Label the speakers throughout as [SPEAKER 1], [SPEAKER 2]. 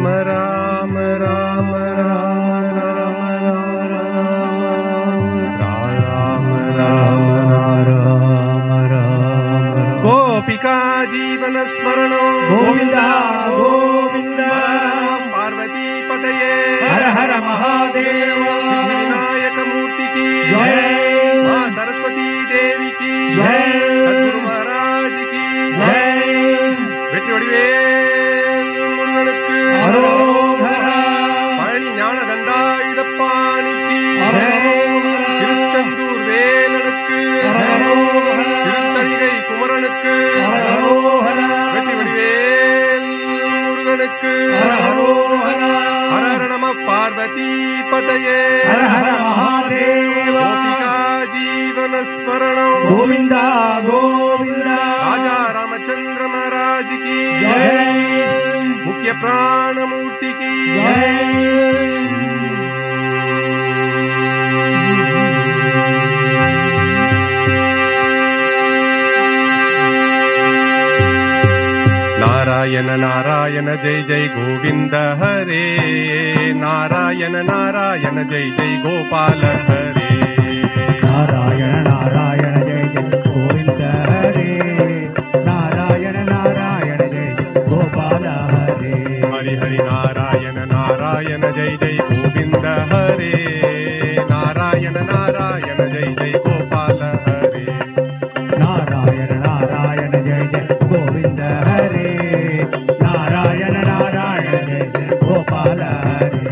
[SPEAKER 1] राम राम राम राम राम गोपिका जीवन स्मरणो
[SPEAKER 2] गोविंदा गोविंदा
[SPEAKER 1] पार्वती पतये
[SPEAKER 2] हर हर महादेव
[SPEAKER 1] विनायक मूर्ति की
[SPEAKER 2] जय
[SPEAKER 1] मां सरस्वती देवी की
[SPEAKER 2] जय
[SPEAKER 1] सद्गुरु महाराज की
[SPEAKER 2] जय
[SPEAKER 1] வெற்றி வடிவேல் முருகனுக்கு பழனி ஞான தண்டாயுதப்பாணிக்கு திருச்செந்தூர் வேலனுக்கு திருத்தணிகை குமரனுக்கு வெற்றி வடிவேல் முருகனுக்கு ஹர நம பார்வதி பதயே கோபிகா ஜீவன ஸ்மரணம்
[SPEAKER 2] गोविंदा गोविंदा
[SPEAKER 1] राजा रामचंद्र महाराज की
[SPEAKER 2] जय
[SPEAKER 1] मुख्य प्राण मूर्ति की नारायण नारायण जय जय गोविंद हरे नारायण नारायण जय जय गोपाल हरे
[SPEAKER 2] नारायण नारायण जय जय गोविंद हरे नारायण नारायण जय जय गोपाल हरे
[SPEAKER 1] हरि हरि नारायण नारायण जय जय गोविंद हरे नारायण नारायण जय जय गोपाल हरे
[SPEAKER 2] नारायण नारायण जय जय गोविंद हरे नारायण नारायण जय जय गोपाल हरे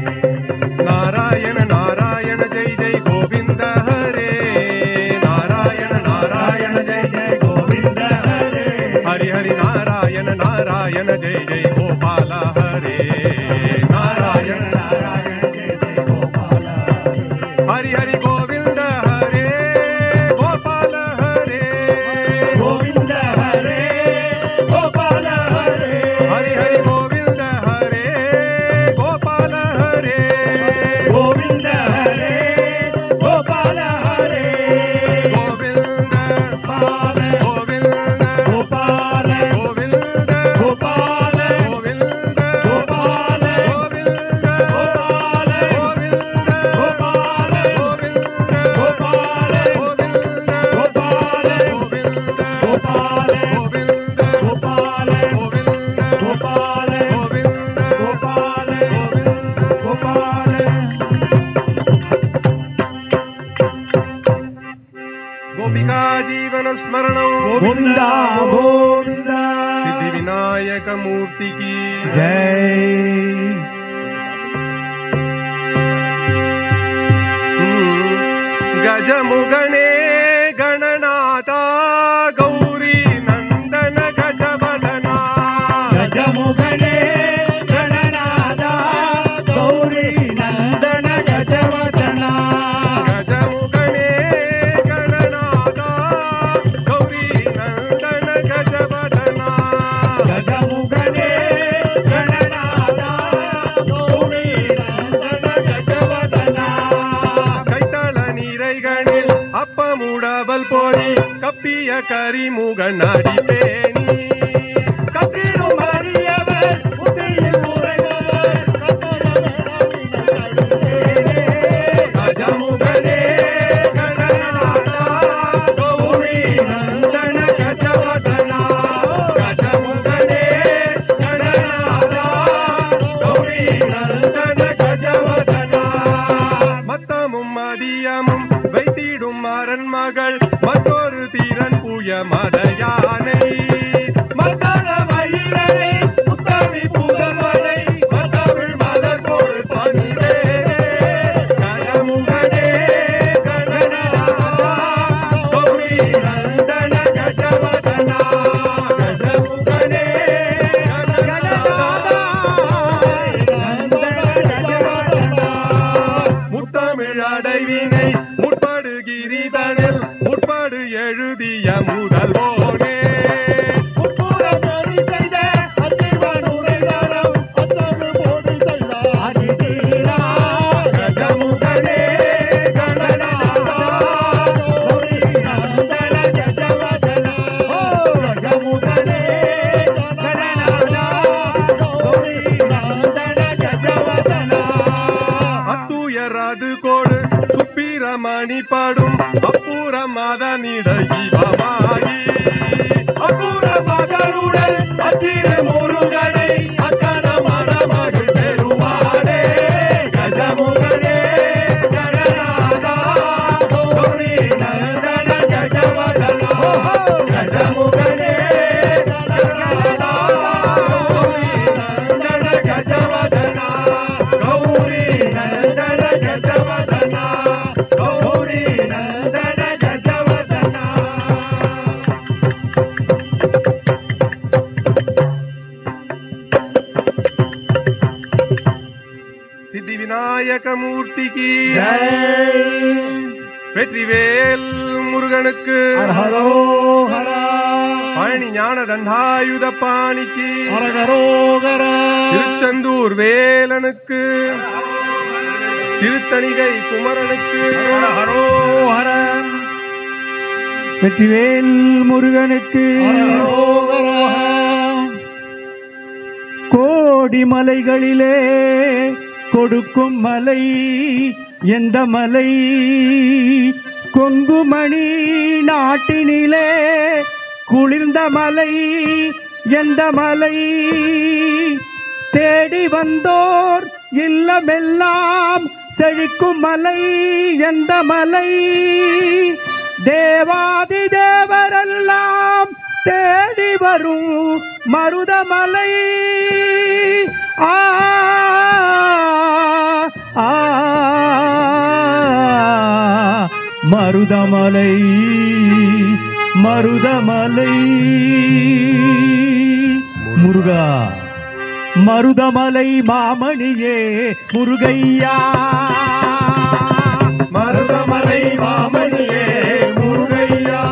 [SPEAKER 1] नारायण नारायण जय जय गोविंद हरे नारायण नारायण जय जय
[SPEAKER 2] गोविंद हरे
[SPEAKER 1] हरि हरि नारायण नारायण जय जय गोपाल हरे नारायण
[SPEAKER 2] नारायण जय जय गोपाल हरे
[SPEAKER 1] हरि हरि गोविंद हरे गोपाल हरे
[SPEAKER 2] गोविंद हरे गोपाल हरे
[SPEAKER 1] हरि हरि गोविंद हरे गोपाल हरे
[SPEAKER 2] गोविंद हरे गोपाल हरे
[SPEAKER 1] गोविंद
[SPEAKER 2] गोपाल
[SPEAKER 1] गोविंद
[SPEAKER 2] गोपाल
[SPEAKER 1] गोविंद
[SPEAKER 2] गोपाल
[SPEAKER 1] गोविंद
[SPEAKER 2] गोपाल
[SPEAKER 1] गोविंद
[SPEAKER 2] गोपाल
[SPEAKER 1] गोविंद
[SPEAKER 2] गोपाल
[SPEAKER 1] गोविंद
[SPEAKER 2] गोपाल
[SPEAKER 1] गोविंद
[SPEAKER 2] गोपाल
[SPEAKER 1] गोविंद
[SPEAKER 2] गोपाल
[SPEAKER 1] गोविंद
[SPEAKER 2] गोपाल
[SPEAKER 1] गोविंद
[SPEAKER 2] गोपाल
[SPEAKER 1] गोविंद
[SPEAKER 2] गोपाल
[SPEAKER 1] गोपिका जीवन स्मरणं
[SPEAKER 2] गोविंदा गोविंदा
[SPEAKER 1] सिद्धि विनायक मूर्ति की
[SPEAKER 2] जय
[SPEAKER 1] गजमुगने गणनाथा गौरी नंदन गजवदना
[SPEAKER 2] गजमुखने गणनादा गौरी नंदन गजवदना
[SPEAKER 1] गजमुगने गणनाथा गौरी नंदन गजवदना
[SPEAKER 2] गजमुखने गणनादा गौरी नंदन गजवदना
[SPEAKER 1] கைத்தள நீரைகளில் அப்பமுடவல் போடி கப்பிய கரிமுகன் அடிப்பேணி
[SPEAKER 2] கத்திரும் அறியவர் புதியில் உரைபவர்
[SPEAKER 1] கஜமுகனே கணநாதா கௌரி நந்தன கஜவதனா கஜமுகனே கணநாதா கௌரி நந்தன கஜவதனா மத்தமும் மதியமும் வைத்திடும் மரன் மகள் மற்றொரு தீரன் புய மத யானை மணிப்படும் அப்புறம் அதனிடையே பவாயி
[SPEAKER 2] அப்புற மகளுடன் அத்திர முருகனை அக்கன மணமகள் பெறுவானே கஜமுகனே கணநாதா கௌரி நந்தன கஜவதனா கஜமுகனே கணநாதா கௌரி நந்தன கஜவதனா கௌரி நந்தன கஜவதனா கௌரி நந்தன கஜவதனா.
[SPEAKER 1] சித்தி விநாயக மூர்த்திக்கு
[SPEAKER 2] ஜெய்
[SPEAKER 1] வெற்றிவேல் முருகனுக்கு
[SPEAKER 2] ஹரோஹரா
[SPEAKER 1] பழனி ஞான தண்டாயுத பாணிக்கு
[SPEAKER 2] ஹரஹரோகரா
[SPEAKER 1] திருச்செந்தூர் வேலனுக்கு திருத்தணிகை குமரனுக்கு
[SPEAKER 2] ஹரோஹரா வெற்றிவேல் முருகனுக்கு கோடி மலைகளிலே கொடுக்கும் மலை எந்த மலை கொங்குமணி நாட்டினிலே குளிர்ந்த மலை எந்த மலை தேடி வந்தோர் இல்லமெல்லாம் செழிக்கும் மலை எந்த மலை தேவாதி தேவரெல்லாம் தேடி வரும் மருதமலை ஆ ஆ மருதமலை மருதமலை முருகா மருதமலை மாமணியே முருகையா மருதமலை மாமணியே முருகையா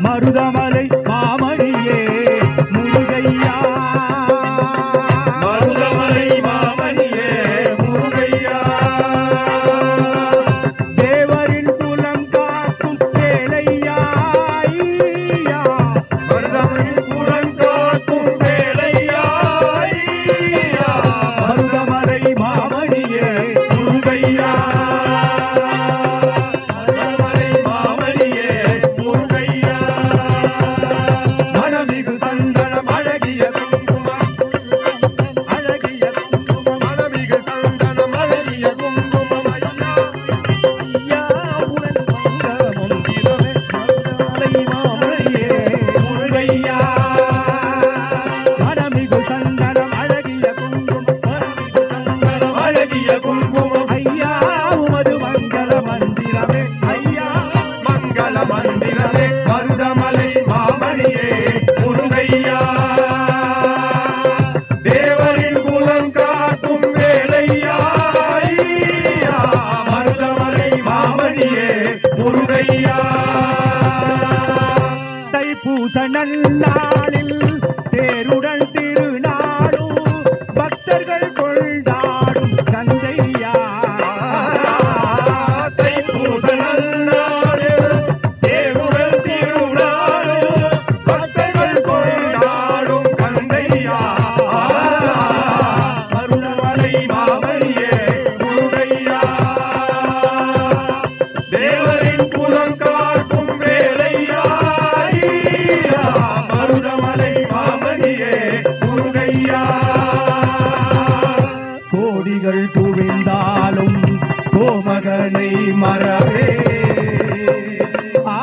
[SPEAKER 2] மருதமலை மாமணியே முருகையா மருதமலை மாமணியே முருகையா தேவரின் குலம் காக்கும் வேலையா ஐயா மருதமலை குலம் காக்கும் வேலையா ஐயா மருதமலை மாமணியே முருகையா மருதமலை மாமணியே முருகையா மனமிகு சந்தனம் அழகிய குங்குமம் அழகிய குங்குமம் மனமிகு சந்தனம் அழகிய குங்குமம் ஐயா உடன் மங்களமும் திரவே மருதமலை மாமணியே முருகையா மனமிகு சந்தனம் அழகிய குங்குமம் மனமிகு சந்தனம் அழகிய குங்குமம் ஐயா உமது மங்கள மந்திரமே ஐயா மங்கள மந்திரமே மருதமலை மாமணியே முருகையா தேவரின் குலம் காக்கும் வேலையா ஐயா மருதமலை மாமணியே முருகையா தைப்பூச நன்னாளில் தேருடன் திருநாளும் பக்தர்கள் கொண்டாடும் கந்தையா தைப்பூச நன்னாளில் தேருடன் திருநாளும் பக்தர்கள் கொண்டாடும் கந்தையா மருதமலை மாமணியே முருகையா தேவரின் குலம் காக்கும் வேலையா ஐயா மருதமலை மாமணியே முருகையா கோடிகள் குவிந்தாலும் கோமகனை மறவே ஆ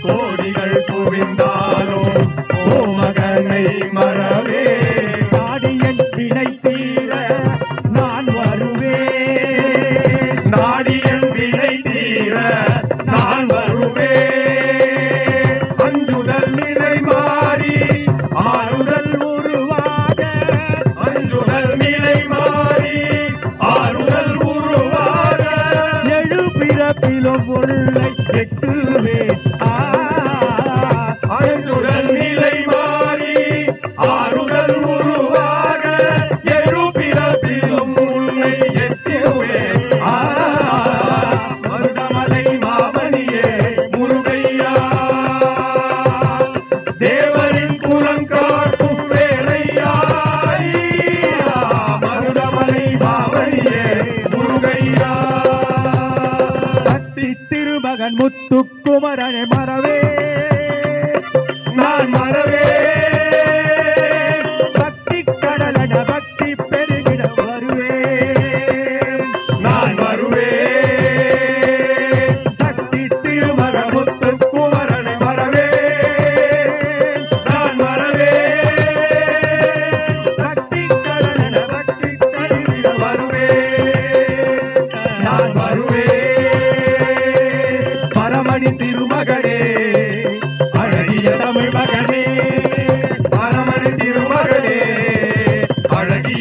[SPEAKER 2] கோடிகள் குவிந்தாலும் கோமகனை மறவே நாடியன் வினை தீர நான் வருவேன் நாடியன் வினை தீர நான்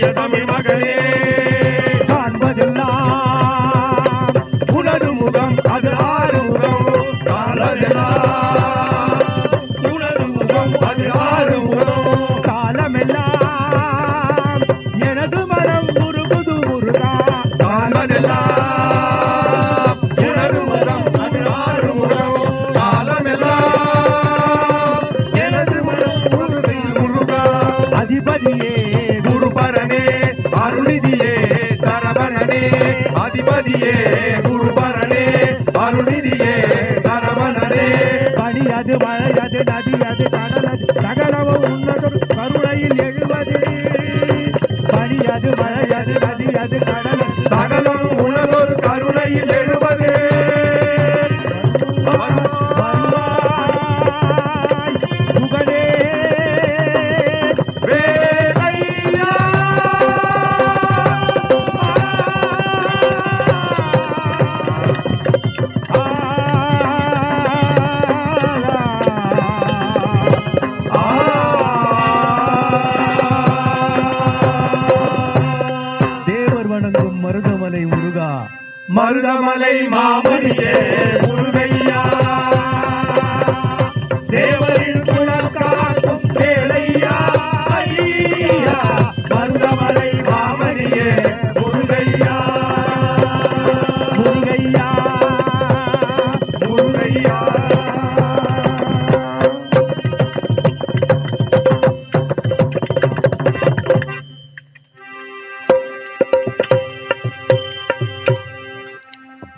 [SPEAKER 1] இனிய தமிழ் மகனே
[SPEAKER 2] காண்பதெல்லாம் உனது முகம் அது ஆறுமுகம்
[SPEAKER 1] காலமெல்லாம் உனது முகம் அது ஆறுமுகம்
[SPEAKER 2] காலமெல்லாம் எனது மனம் உருகுது முருகா
[SPEAKER 1] காலமெல்லாம் உனது முகம் அது ஆறுமுகம் காலமெல்லாம் எனது மனம் உருகுது முருகா
[SPEAKER 2] அதிபதியே
[SPEAKER 1] குருபரனே அருளிதியே சரவணனே அதிபதியே குருபரனே அருளிதியே சரவணனே
[SPEAKER 2] பனியது மழையது நதியது கடலது சகலமும் உன்னதொரு கருணையில் எழுவது பனியது மழையது நதியது கடலது
[SPEAKER 1] சகலம் உணர்வொரு கருணையில் எழுவது
[SPEAKER 2] சுகனே
[SPEAKER 1] வேலையா
[SPEAKER 2] தேவர் வணங்கும் மருதமலை முருகா
[SPEAKER 1] மருதமலை மாமணியே முருகையா தேவரின் குணம் காக்கும் வேலையா ஐயா மருதமலை மாமணியே முருகையா
[SPEAKER 2] முருகையா
[SPEAKER 1] முருகையா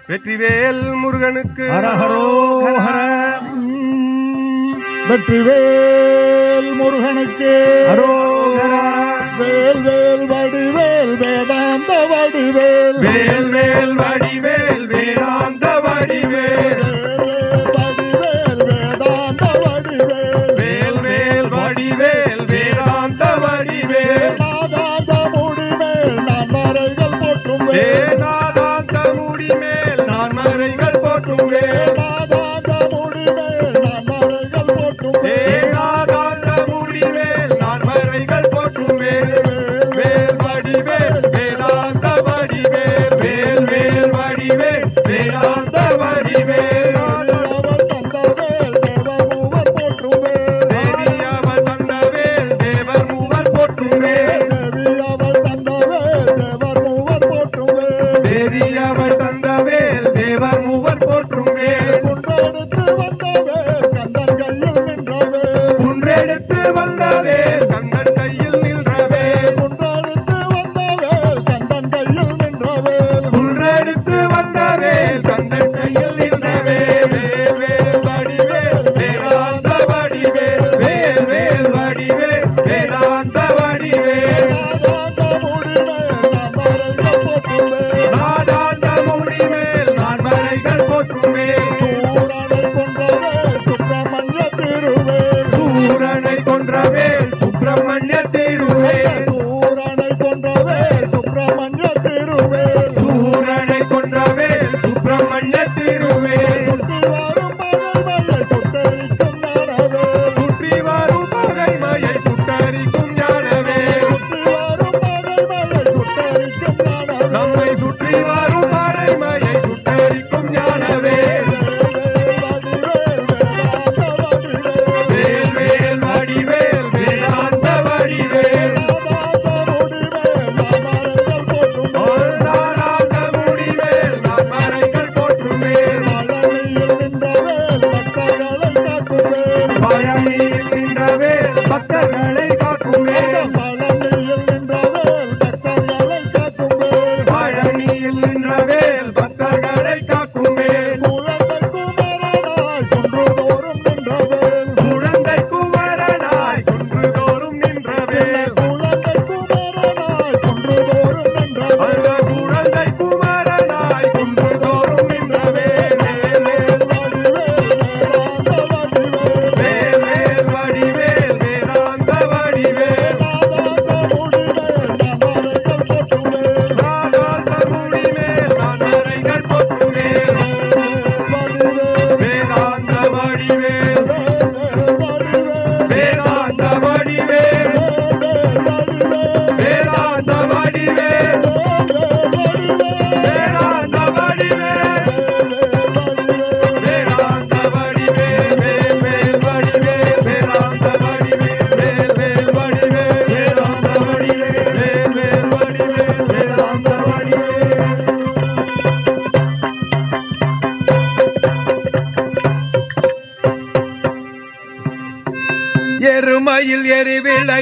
[SPEAKER 1] வெற்றிவேல் முருகனுக்கு
[SPEAKER 2] ஹரஹரோஹர
[SPEAKER 3] வெற்றிவேல் முருகனுக்கு
[SPEAKER 2] ஹரோஹரா
[SPEAKER 3] வேல் வேல் வடிவேல் வேதாந்த வடிவேல்
[SPEAKER 1] வேல் வேல் வடிவேல் வேதாந்த வடிவேல்
[SPEAKER 3] வடிவேல் வேதாந்த வடிவேல்
[SPEAKER 1] வேல் வேல் வடிவேல் வேதாந்த வடிவேல்
[SPEAKER 3] நாதாந்த முடிவேல் நான் மறைகள் போற்றும்
[SPEAKER 1] வேதாந்த முடிமேல் நான் மறைகள் போற்றும் வேல்
[SPEAKER 3] நாதாந்த முடிவேல் நான் மறைகள் போற்றும்
[SPEAKER 1] வேதாந்த முடிமேல் நான் மறைகள் போற்றும் வேல் வேல் வடிவேல் வேதாந்த வடிவேல் வேல் வேல்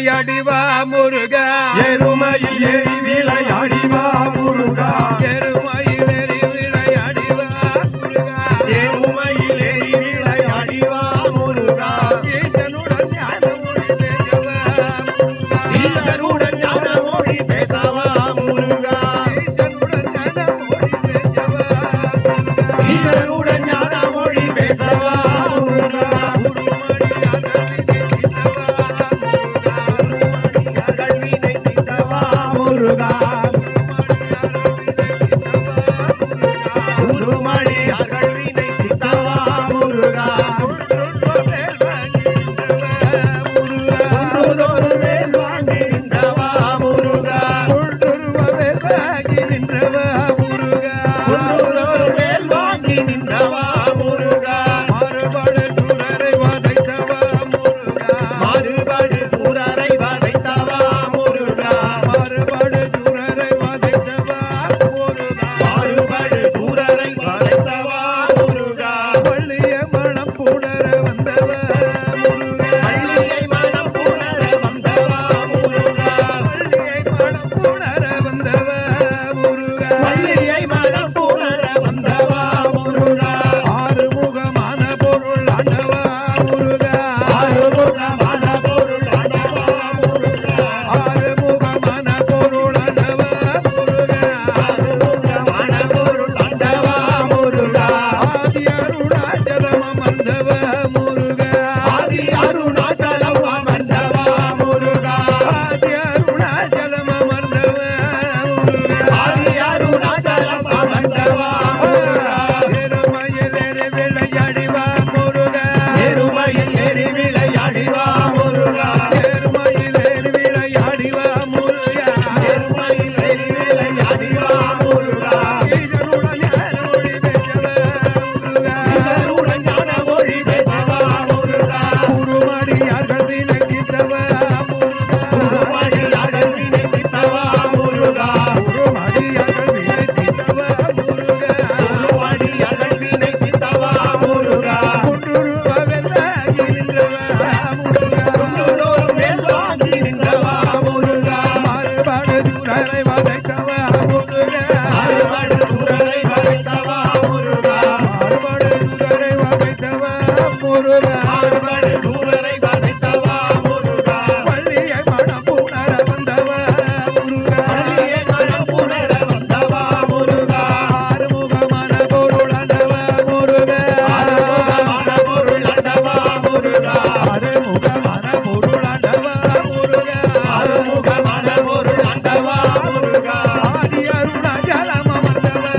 [SPEAKER 2] விளையாடிவா முருகா
[SPEAKER 1] எருமையில் ஏறி விளையாடிவா முருகா
[SPEAKER 2] எருமையில் ஏறி விளையாடிவா முருகா
[SPEAKER 1] எருமையில் ஏறி விளையாடிவா முருகா
[SPEAKER 2] ஈசனுடன் ஞான மொழி பேசவா முருகா
[SPEAKER 1] ஈசனுடன் ஞான மொழி பேசவா முருகா
[SPEAKER 2] ஈசனுடன் ஞான மொழி பேசவா முருகா
[SPEAKER 1] ஈசனுடன் ஞான மொழி பேசவா முருகா கல்வினை திட்டவா முருகா குருமணி அகழ்வினை திட்டவா முருகா குருதொரு மேல் வாங்கி நின்றவா முருகா குருதொரு மேல் வாங்கி நின்றவா முருகா மாறுபாடு சூரரை வதைத்தவா முருகா மாறுபாடு சூரரை வதைத்தவா முருகா
[SPEAKER 2] பள்ளிய மனம் புணர வந்தவா முருகா
[SPEAKER 1] பள்ளியை மனம் புணர வந்தவா முருகா
[SPEAKER 2] பள்ளியை மனம் புணர வந்தவா முருகா
[SPEAKER 1] பள்ளியை மனம் புணர வந்தவா முருகா
[SPEAKER 2] ஆறுமுகமான பொருள் ஆண்டவா முருகா
[SPEAKER 1] ஆறுமுகமான பொருள் ஆண்டவா முருகா
[SPEAKER 2] ஆறுமுகமான பொருள் ஆண்டவா முருகா
[SPEAKER 1] ஆறுமுகமான பொருள் ஆண்டவா முருகா
[SPEAKER 2] ஆதி அருணாச்சலம் அமர்ந்தவா முருகா
[SPEAKER 1] ஆதி அருணாச்சலம் அமர்ந்தவா முருகா
[SPEAKER 2] ஆதி அருணாச்சலம் அமர்ந்தவா முருகா
[SPEAKER 1] ஆதி அருணாச்சலம் அமர்ந்தவா முருகா
[SPEAKER 2] எருமையில் ஏறி விளையாடிவா முருகா
[SPEAKER 1] எருமையில் ஏறி விளையாடிவா முருகா
[SPEAKER 2] எருமையில் ஏறி விளையாடிவா முருகா
[SPEAKER 1] எருமையில் ஏறி விளையாடிவா முருகா
[SPEAKER 2] ஈசனுடன் ஞான மொழி பேசவா முருகா
[SPEAKER 1] இதனுடன் ஞான மொழி பேசவா முருகா
[SPEAKER 2] குருமடியார்கள் விளங்கித்தவா முருகா
[SPEAKER 1] குருமணியார்கள் நினைத்தவா முருகா
[SPEAKER 2] குருமடியார்கள் விளங்கித்தவா முருகா
[SPEAKER 1] குருமணியார்கள் நினைத்தவா முருகா
[SPEAKER 2] குன்றுருவெல்லாகி நின்றவா முருகா
[SPEAKER 1] குன்றோர் மேல் வாங்கி நின்றவா முருகா
[SPEAKER 2] மாறுபாடு சூரரை வதைத்தவா முருகா
[SPEAKER 1] அறுபடு சூரரை வளைத்தவா முருகா
[SPEAKER 2] மாறுபாடு சூரரை வதைத்தவா முருகா
[SPEAKER 1] அறுபடு சூரரை வளைத்தவா முருகா
[SPEAKER 2] பள்ளியை மனம் புணர வந்தவா முருகா
[SPEAKER 1] பள்ளியை மனம் புணர வந்தவா முருகா
[SPEAKER 2] ஆறுமுகமான பொருள் ஆண்டவா முருகா
[SPEAKER 1] ஆறுமுகமான பொருள் ஆண்டவா முருகா
[SPEAKER 2] ஆறுமுகமான பொருள் ஆண்டவா முருகா
[SPEAKER 1] ஆறுமுகமான பொருள் ஆண்டவா முருகா
[SPEAKER 2] ஆதி அருணாச்சலம் அமர்ந்தவா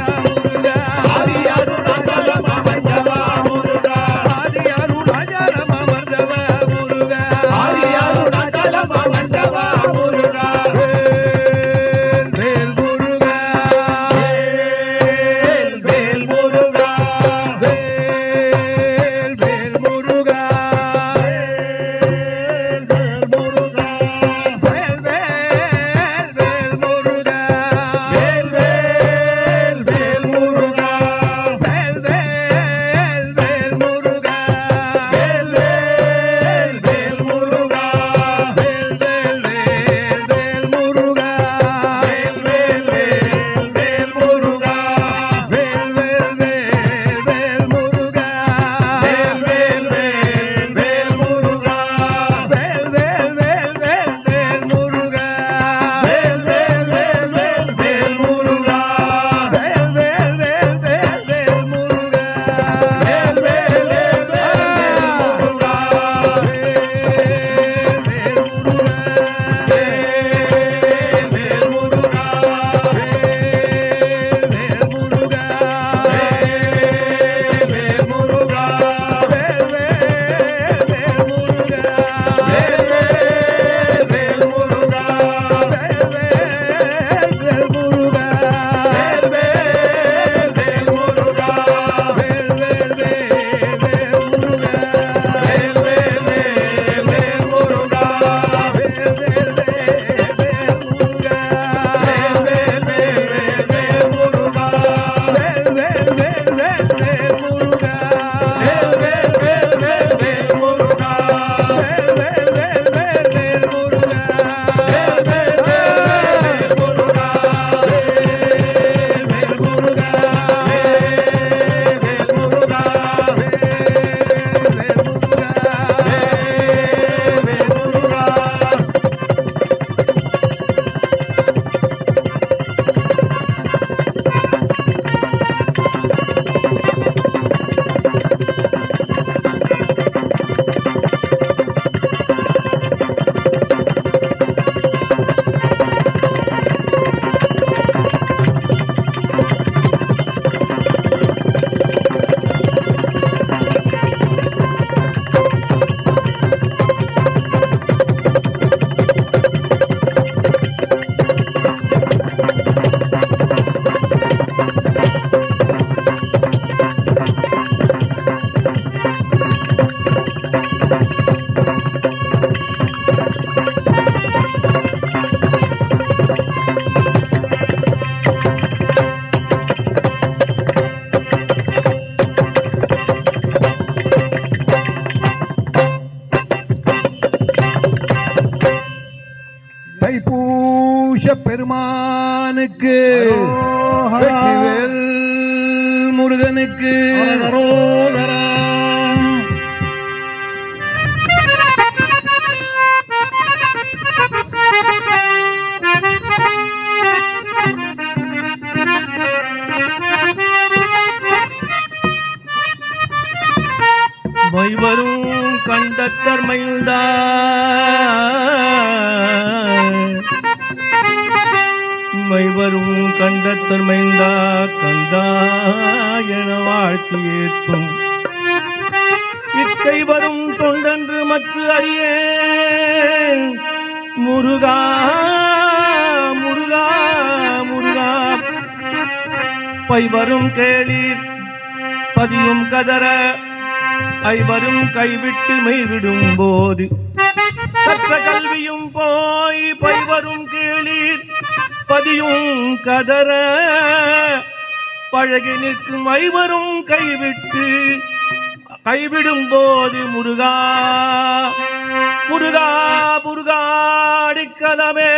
[SPEAKER 2] பெருமானுக்கு
[SPEAKER 3] அரோகரா.
[SPEAKER 2] வெற்றிவேல் முருகனுக்கு
[SPEAKER 3] அரோகரா.
[SPEAKER 2] மைவரும் கண்டத்தர் மைந்தா மைவரும் கண்டத்தர் மைந்தா கந்தா என வாழ்த்தி ஏற்றும் இக்கை வரும் தொண்டன்று மற்ற அறியேன் முருகா முருகா முருகா பைவரும் கேளீர் பதியும் கதற ஐவரும் கைவிட்டு மெய்விடும் போது கற்ற கல்வியும் போய் பைவரும் கேளீர் பதியும் கதற பழகி நிற்கும் ஐவரும் கைவிடும் போது முருகா முருகா முருகா அடிக்கலமே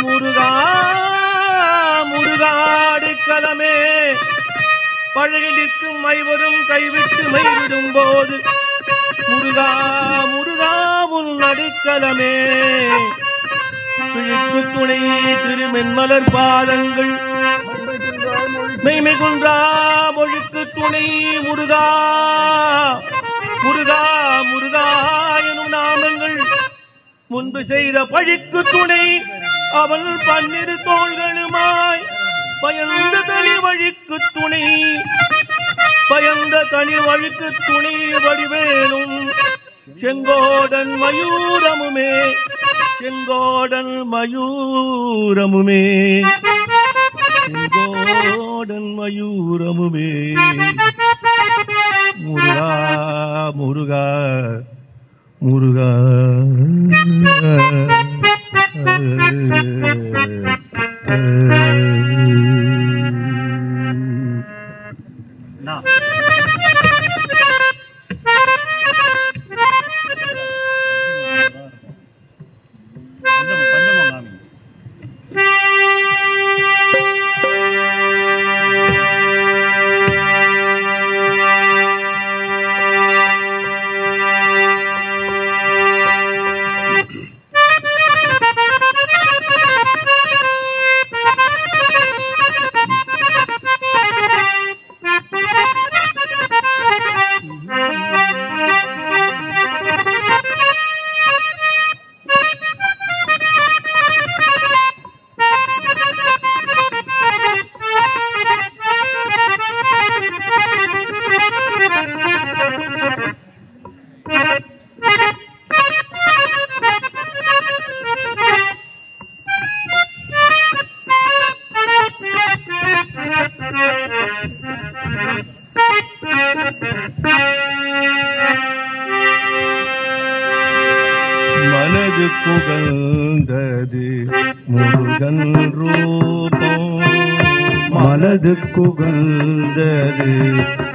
[SPEAKER 2] முருகா முருகா அடிக்கலமே பழகி நிற்கும் ஐவரும் கைவிட்டு மெய்விடும் போது முருகா முருகா உன் அடிக்கலமே பிழிக்கு துணை திருமென்மலர் பாதங்கள் மெய்மை குன்றா மொழிக்கு துணை முருகா முருகா முருகா எனும் நாமங்கள் முன்பு செய்த பழிக்கு துணை அவன் 12 தோள்களுமாய் பயந்த தனி வழிக்கு துணை பயந்த தனி வழிக்கு துணை வடிவேலும் செங்கோடன் மயூரமுமே செங்கோடன் மயூரமுமே செங்கோடன் மயூரமுமே முருகா முருகா முருகா மனது புகழ்ந்தது முருகன் ரூபம் மனது புகழ்ந்தது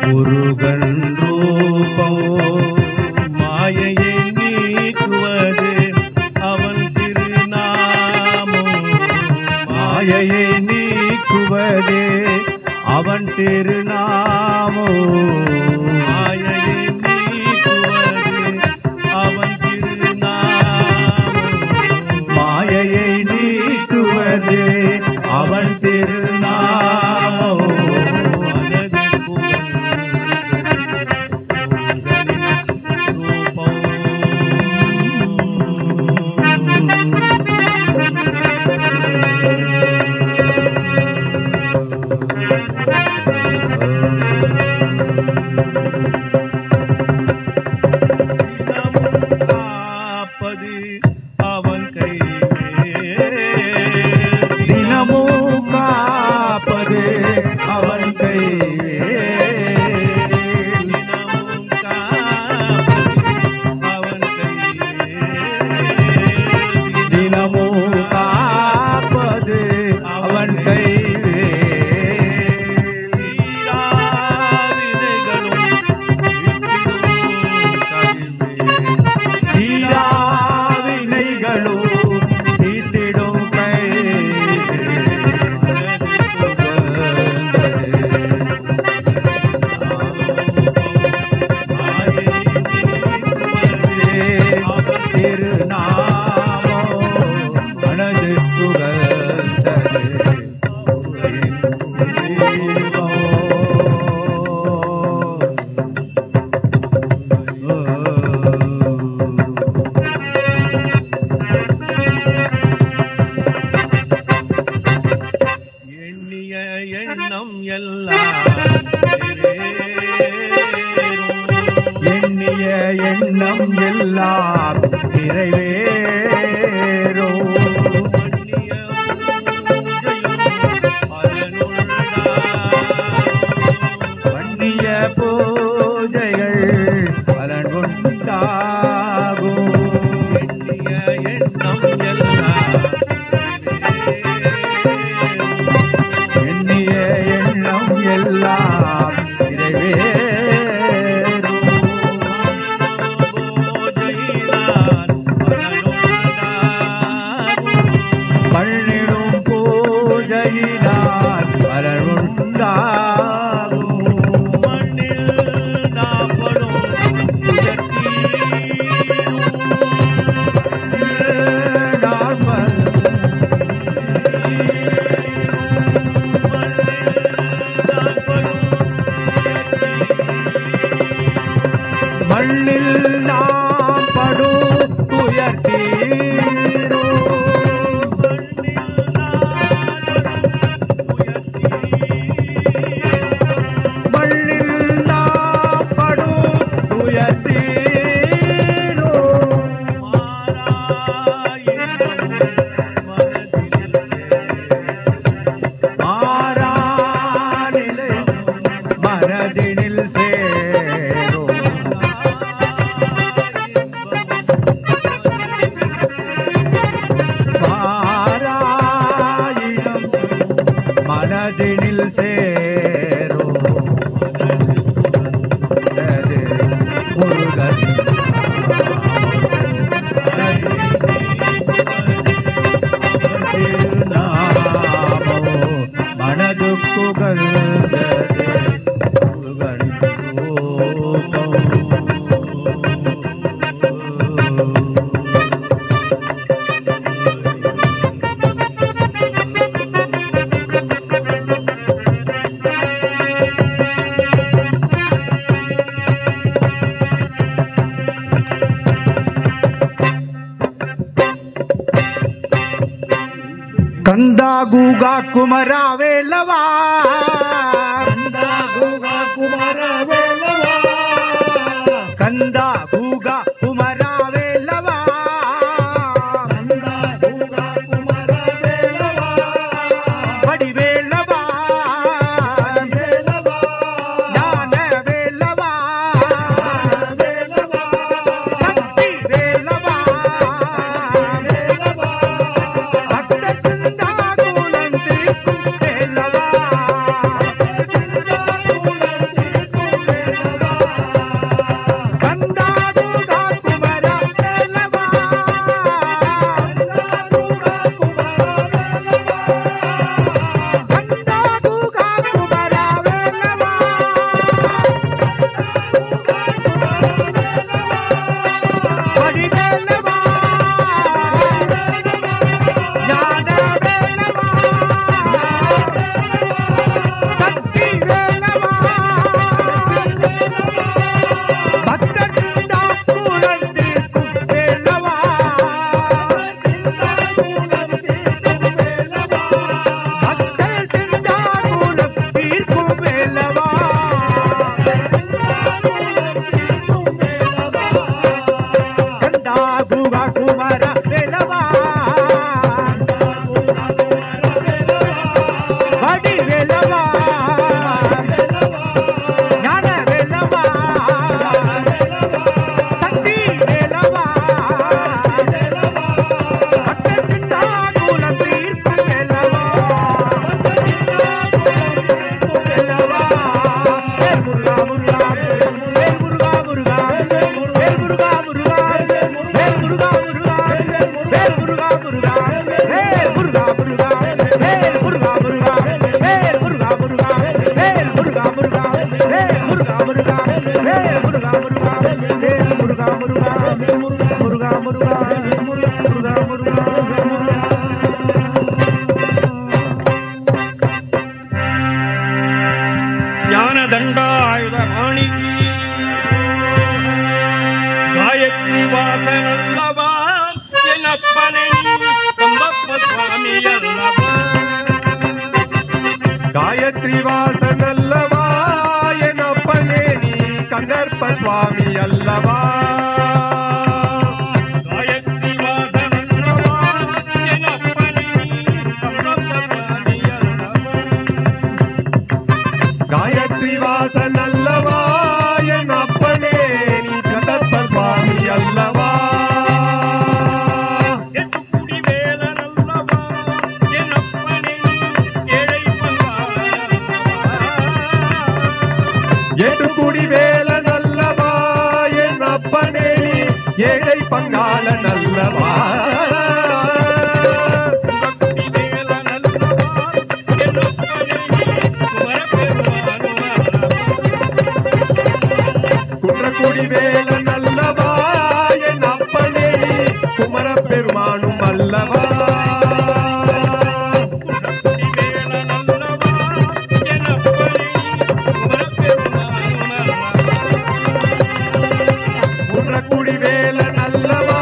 [SPEAKER 2] முருகன் ரூபம் மாயையை நீக்குவது அவன் திருநாமம் மாயையை நீக்குவது அவன் திருநாமம் மாயையை நீக்குவது அவன் மாயையை நீக்குவது அவன் திருநாமம் மனது ரூபம் காப்பது அவன் கை தினமும் காப்பது அவன் கை தினமும் காப்பது அவன் கை தினமும் காப்பது அவன் கை வினைகளும் ಕಂದ ಗೂಗ ಕುಮರ ವೇಲವಾ ಕಂದ ಗೂಗ ಕುಮರ ವೇಲವಾ ಕಂದ ಗೂಗ ಕುಮರ ವೇಲವಾ ಕಂದ ಗೂಗ ಕುಮರ ವೇಲವಾ ಬಡಿ ವೇಲವಾ ವೇಲವಾ ಜ್ಞಾನ ವೇಲವಾ ವೇಲವಾ ಶಕ್ತಿ ವೇಲವಾ ವೇಲವಾ
[SPEAKER 1] गायत्री वासनल्लवा एनप्पने नी कंदर्प स्वामी अल्लवा गायत्री वासनल्लवा एनप्पने नी कंदर्प स्वामी अल्लवा गायत्री वासनल्लवा एनप्पने नी कंदर्प स्वामी अल्लवा எட்டுக்குடி வேல நல்லவா என் அப்பனே ஏழை பங்காள நல்லவா குன்றக்குடி வேல நல்லவா என் அப்பனே குமர பெருமானும் அல்லவா குடிவேல நல்லவா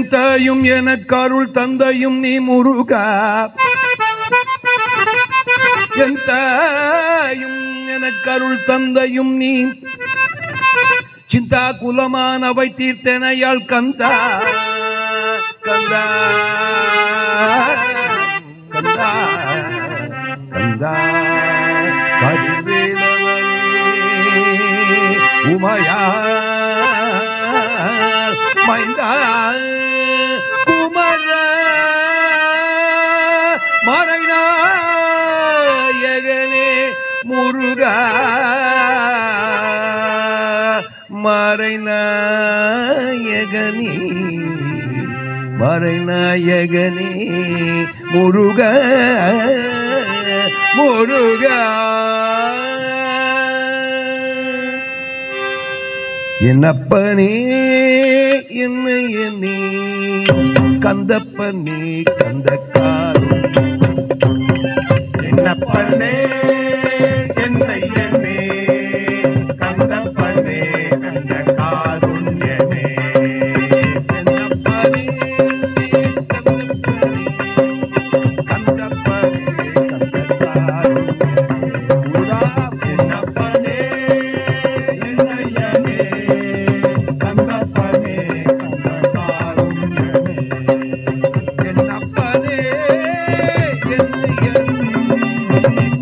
[SPEAKER 4] என் தாயும் எனக்கு அருள் தந்தையும் நீ முருகா, என் தாயும் எனக்கு அருள் தந்தையும் நீ, சிந்தா குலமானவை தீர்த்தனையாள் கந்தா கந்தா கந்தா கந்தா கதிர்வேலவனே உமையா மைந்தா குமர மறைநாயகனே முருகா, மறைநாயகனே மறைநாயகனே முருகா முருகா. என்னப்பனே என்னை எண்ணி கந்தப்பனே கந்தக்காரும்,
[SPEAKER 1] என்னப்பனே என்னை எண்ணி கந்தப்பனே கந்த காருண்யமே,
[SPEAKER 4] என்னப்பனே கந்தப்பனே கந்தக்காரும்
[SPEAKER 1] என்னப்பனே என்னை எண்ணி கந்தப்பனே கந்த காருண்யமே,
[SPEAKER 4] என்னப்பனே என்னை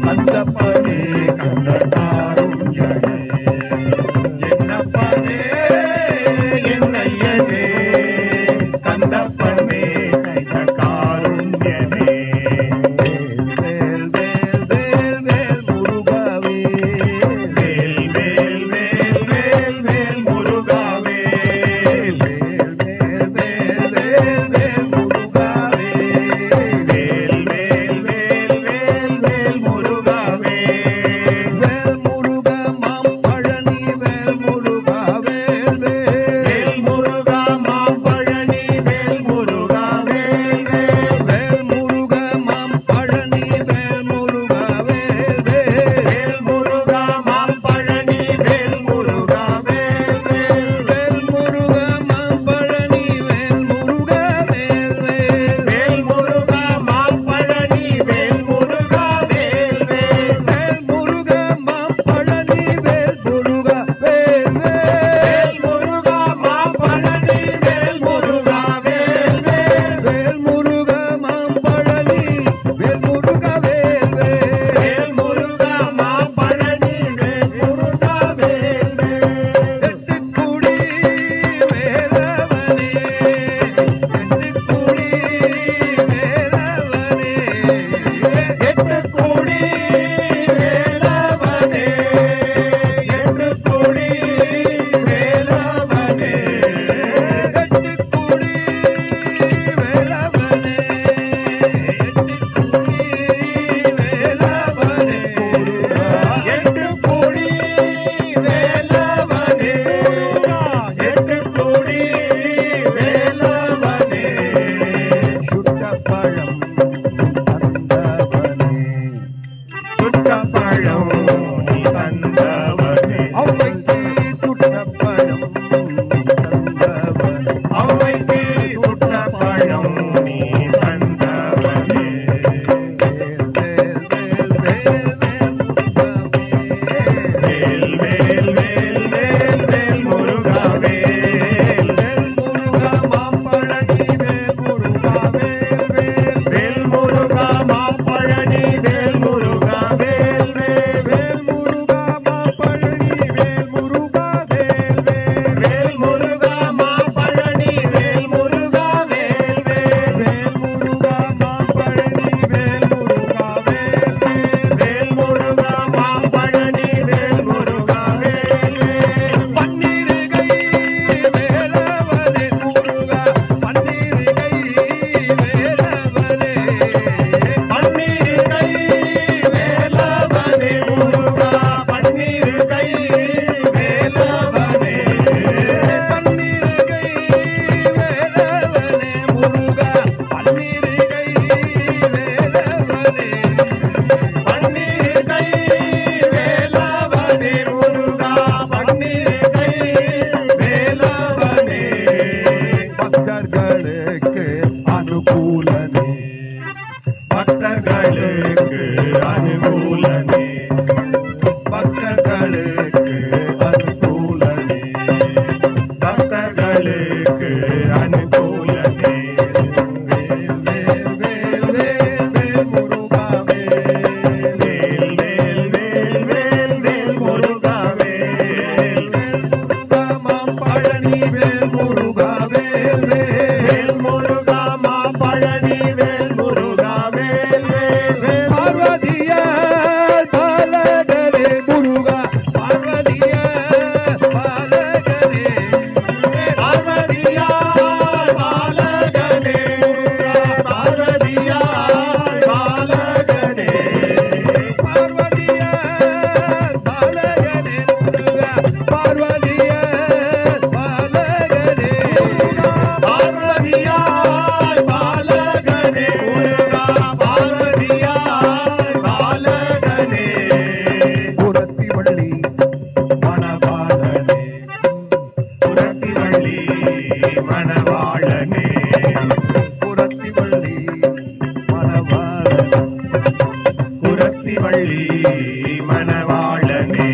[SPEAKER 1] கந்தப்பனே கந்த காருண்யமே, என்னப்பனே என்னை எண்ணி கந்தப்பனே கந்த காருண்யமே.
[SPEAKER 4] வேல் வேல் வேல் வேல் முருகாவே,
[SPEAKER 1] வேல் வேல் வேல் வேல் வேல் முருகாவே,
[SPEAKER 4] வேல் வேல் வேல் வேல் வேல் முருகாவே,
[SPEAKER 1] வேல் வேல் வேல் வேல் வேல் முருகாவே,
[SPEAKER 4] வேல் முருகா மாம்பழனி வேல் முருகா வேல் வேல்,
[SPEAKER 1] வேல் முருகா மாம்பழனி வேல் முருகா வேல் வேல்,
[SPEAKER 4] வேல் முருகா மாம்பழனி வேல் முருகா வேல் வேல்,
[SPEAKER 1] வேல் முருகா மாம்பழனி வேல் முருகா வேல் வேல்,
[SPEAKER 4] வேல் முருகா மாம்பழனி வேல் முருகா வேல் வேல்,
[SPEAKER 1] வேல் முருகா மாம்பழனி வேல் முருகா வேல் வேல்,
[SPEAKER 4] வேல் முருகா மாம்பழனி வேல் முருகா வேல் வேல்,
[SPEAKER 1] வேல் முருகா மாம்பழனி வேல் முருகா வேல் வேல்,
[SPEAKER 4] வேல் முருகா மாம்பழனி வேல் முருகா வேல் வேல்,
[SPEAKER 1] வேல் முருகா மாம்பழனி வேல் முருகா வேல் வேல்,
[SPEAKER 4] எட்டுக்குடி வேலவனே, எட்டுக்குடி வேலவனே,
[SPEAKER 1] எட்டுக்குடி வேலவனே, எட்டுக்குடி வேலவனே,
[SPEAKER 4] எட்டுக்குடி வேலவனே, எட்டுக்குடி வேலவனே,
[SPEAKER 1] எட்டுக்குடி வேலவனே,
[SPEAKER 4] சுட்டப்பழம் தந்தவனே,
[SPEAKER 1] சுட்டப்பழம் நீ தந்தவனே,
[SPEAKER 4] அவ்வைக்கு சுட்டப்பழம் தந்தவனே,
[SPEAKER 1] அவைக்கு சுட்டப்பழம் நீ தந்தவனே,
[SPEAKER 4] வேல் வேல் வேல் வேல் வேல் முருகா வேல்,
[SPEAKER 1] வேல் வேல் வேல் வேல் முருகா வேல்,
[SPEAKER 4] வேல் முருகா மாம்பழனி வேல் முருகா வேல் வேல்,
[SPEAKER 1] வேல் முருகா மாம்பழனி வேல் முருகா வேல் வேல்,
[SPEAKER 4] வேல் முருகா மாம்பழனி வேல்
[SPEAKER 1] மணவாளனே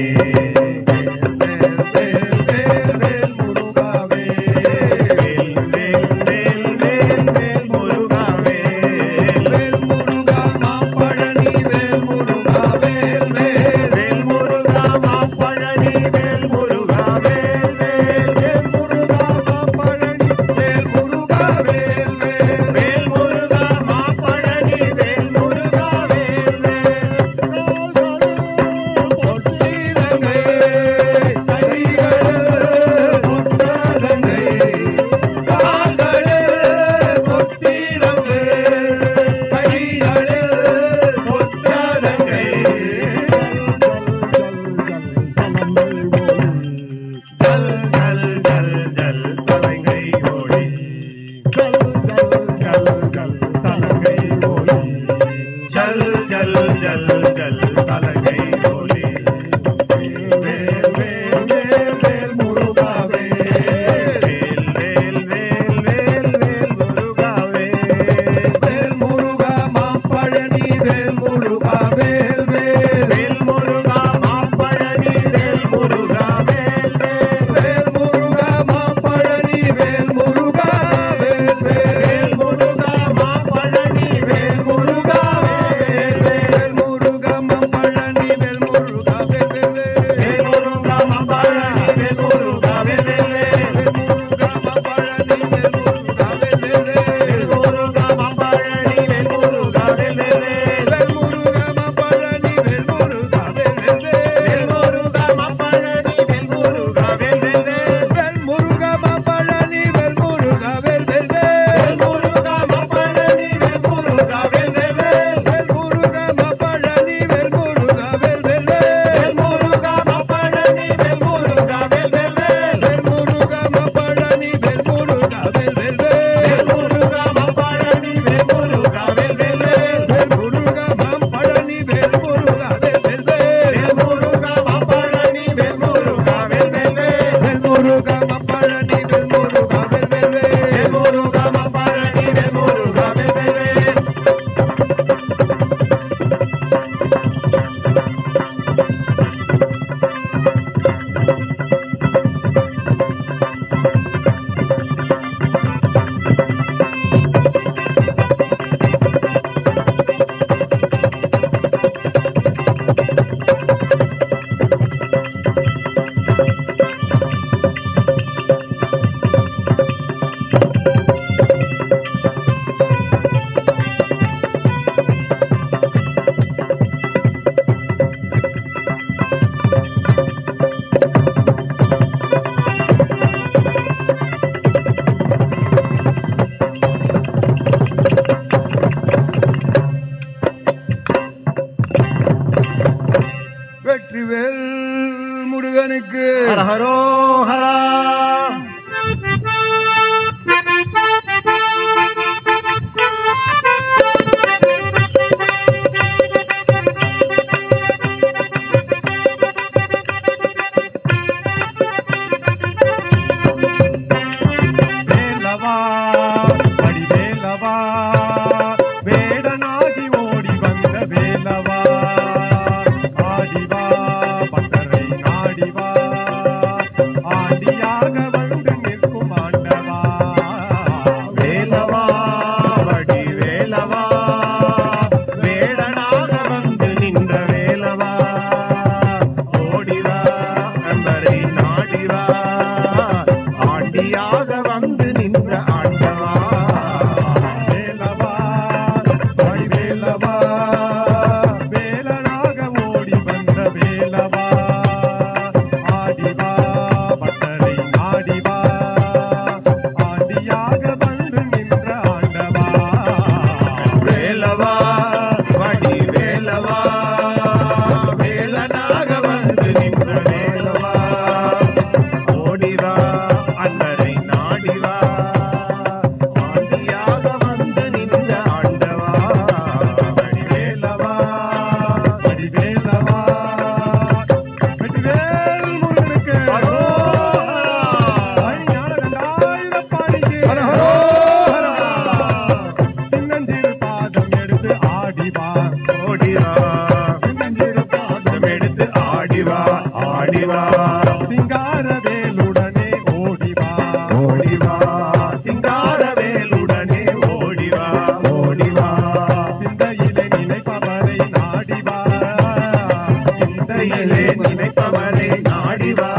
[SPEAKER 1] நினைப்பவரை நாடிவா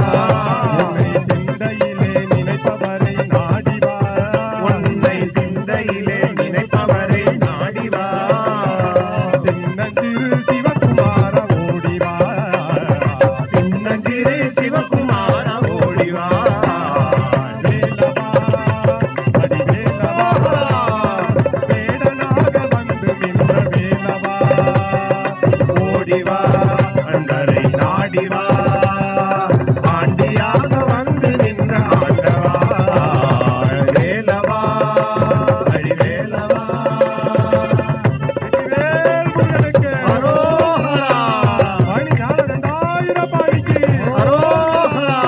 [SPEAKER 1] சிந்தையிலே நினைப்பவரை நாடிவா உன்னை சிந்தையிலே நினைப்பவரை நாடிவா சின்னஞ்சிறு சிவகுமார ஓடிவா சின்னஞ்சிறு சிவகுமார ஓடிவா வேலவா அடிவேலவா வேடனாக வந்து நின்ற வேலவா ஓடிவா அண்டரை நாடிவா ஆண்டியாக வந்து நின்ற ஆண்டவா வேலவா அடிவேலவா வேல்முருகனுக்கு அரோகரா மணி நாள் 2000 பாடிக்கு அரோகரா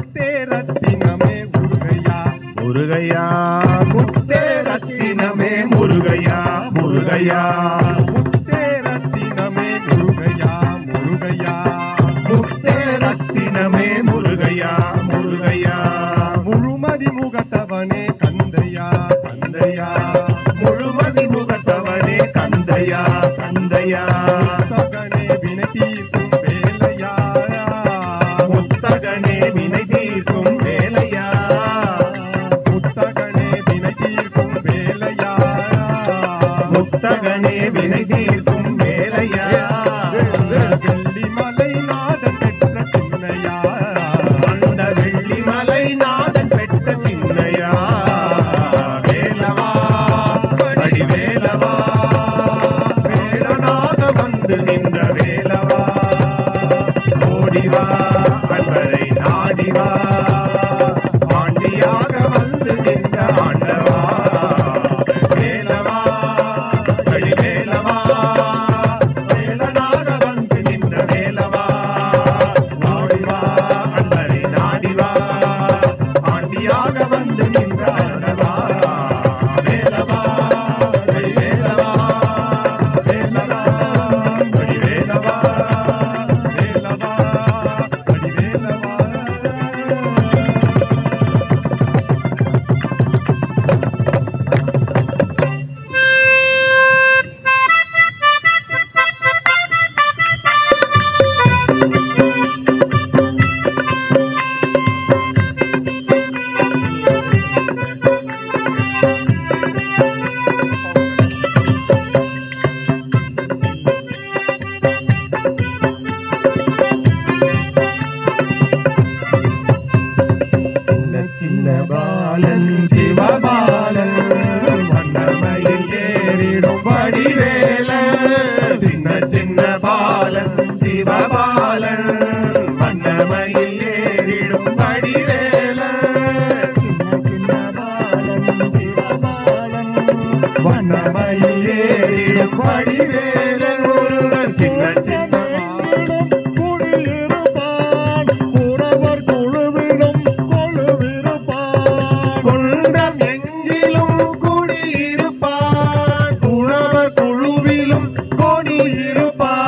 [SPEAKER 1] முத்தேரத்தினமே முருகையா முத்தேரத்தினமே முருகையா முருகையா முத்தேரத்தினமே முருகையா முருகையா முத்தேரத்தினமே முருகையா முருகையா முழுமதி முகத்தவனே கந்தையா கந்தையா முழுமதி முகத்தவனே கந்தையா கந்தையா முத்தகனே வினை தீர்க்கும் வேலையா முத்தகனே வினை தீர்க்கும் வேலையா முத்தகனே வினை தீர்க்கும் வேலையா முத்தகனே வினை தீர்க்கும் வேலையா வெள்ளிமலை நாதன் பெற்ற சின்னையா அந்த வெள்ளிமலை நாதன் பெற்ற சின்னையா வேலவா அடிவேலவா வேலனாக வந்து நின்ற வேலவா ஓடிவா அன்பரை நாடிவா ஆண்டியாக வந்து நின்ற ஆண்டவா வேலவா அடிவேலவா வேலனாக வந்து நின்ற வேலவா ஓடிவா அன்பரை நாடிவா ஆண்டியாக வந்து நின்ற ஆண்டவா வேலவா அடிவேலவா வேலவா அடிவேலவா வேலவா அடிவேலவா சின்ன பாலன் சிவபாலன் வண்ணமயில் ஏறிடும் வடிவேலன் சின்ன சின்ன பாலன் சிவபாலன் வண்ணமயில் ஏறிடும் வடிவேலன் சின்ன பாலன் சிவபாலன் வண்ணமயில் ஏறிடும் வடிவேலன் முருகன் சின்ன சின்ன
[SPEAKER 3] குடியிருப்பான் குறவர் குழுவிலும் கொழுவிருப்பான்
[SPEAKER 1] குண்டம் எங்கிலும் குடியிருப்பான் குணவர் குழுவிலும் கொடியிருப்பான்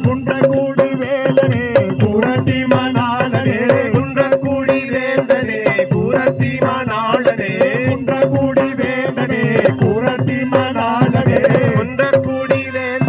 [SPEAKER 3] குன்றக்குடி வேலனே
[SPEAKER 1] புரட்டி மணாளனே குன்றக்குடி வேந்தனே புரட்டி மணாளனே
[SPEAKER 3] குன்றக்குடி வேலனே குரட்டி மணாளனே
[SPEAKER 1] குன்றக்குடி வேந்தனே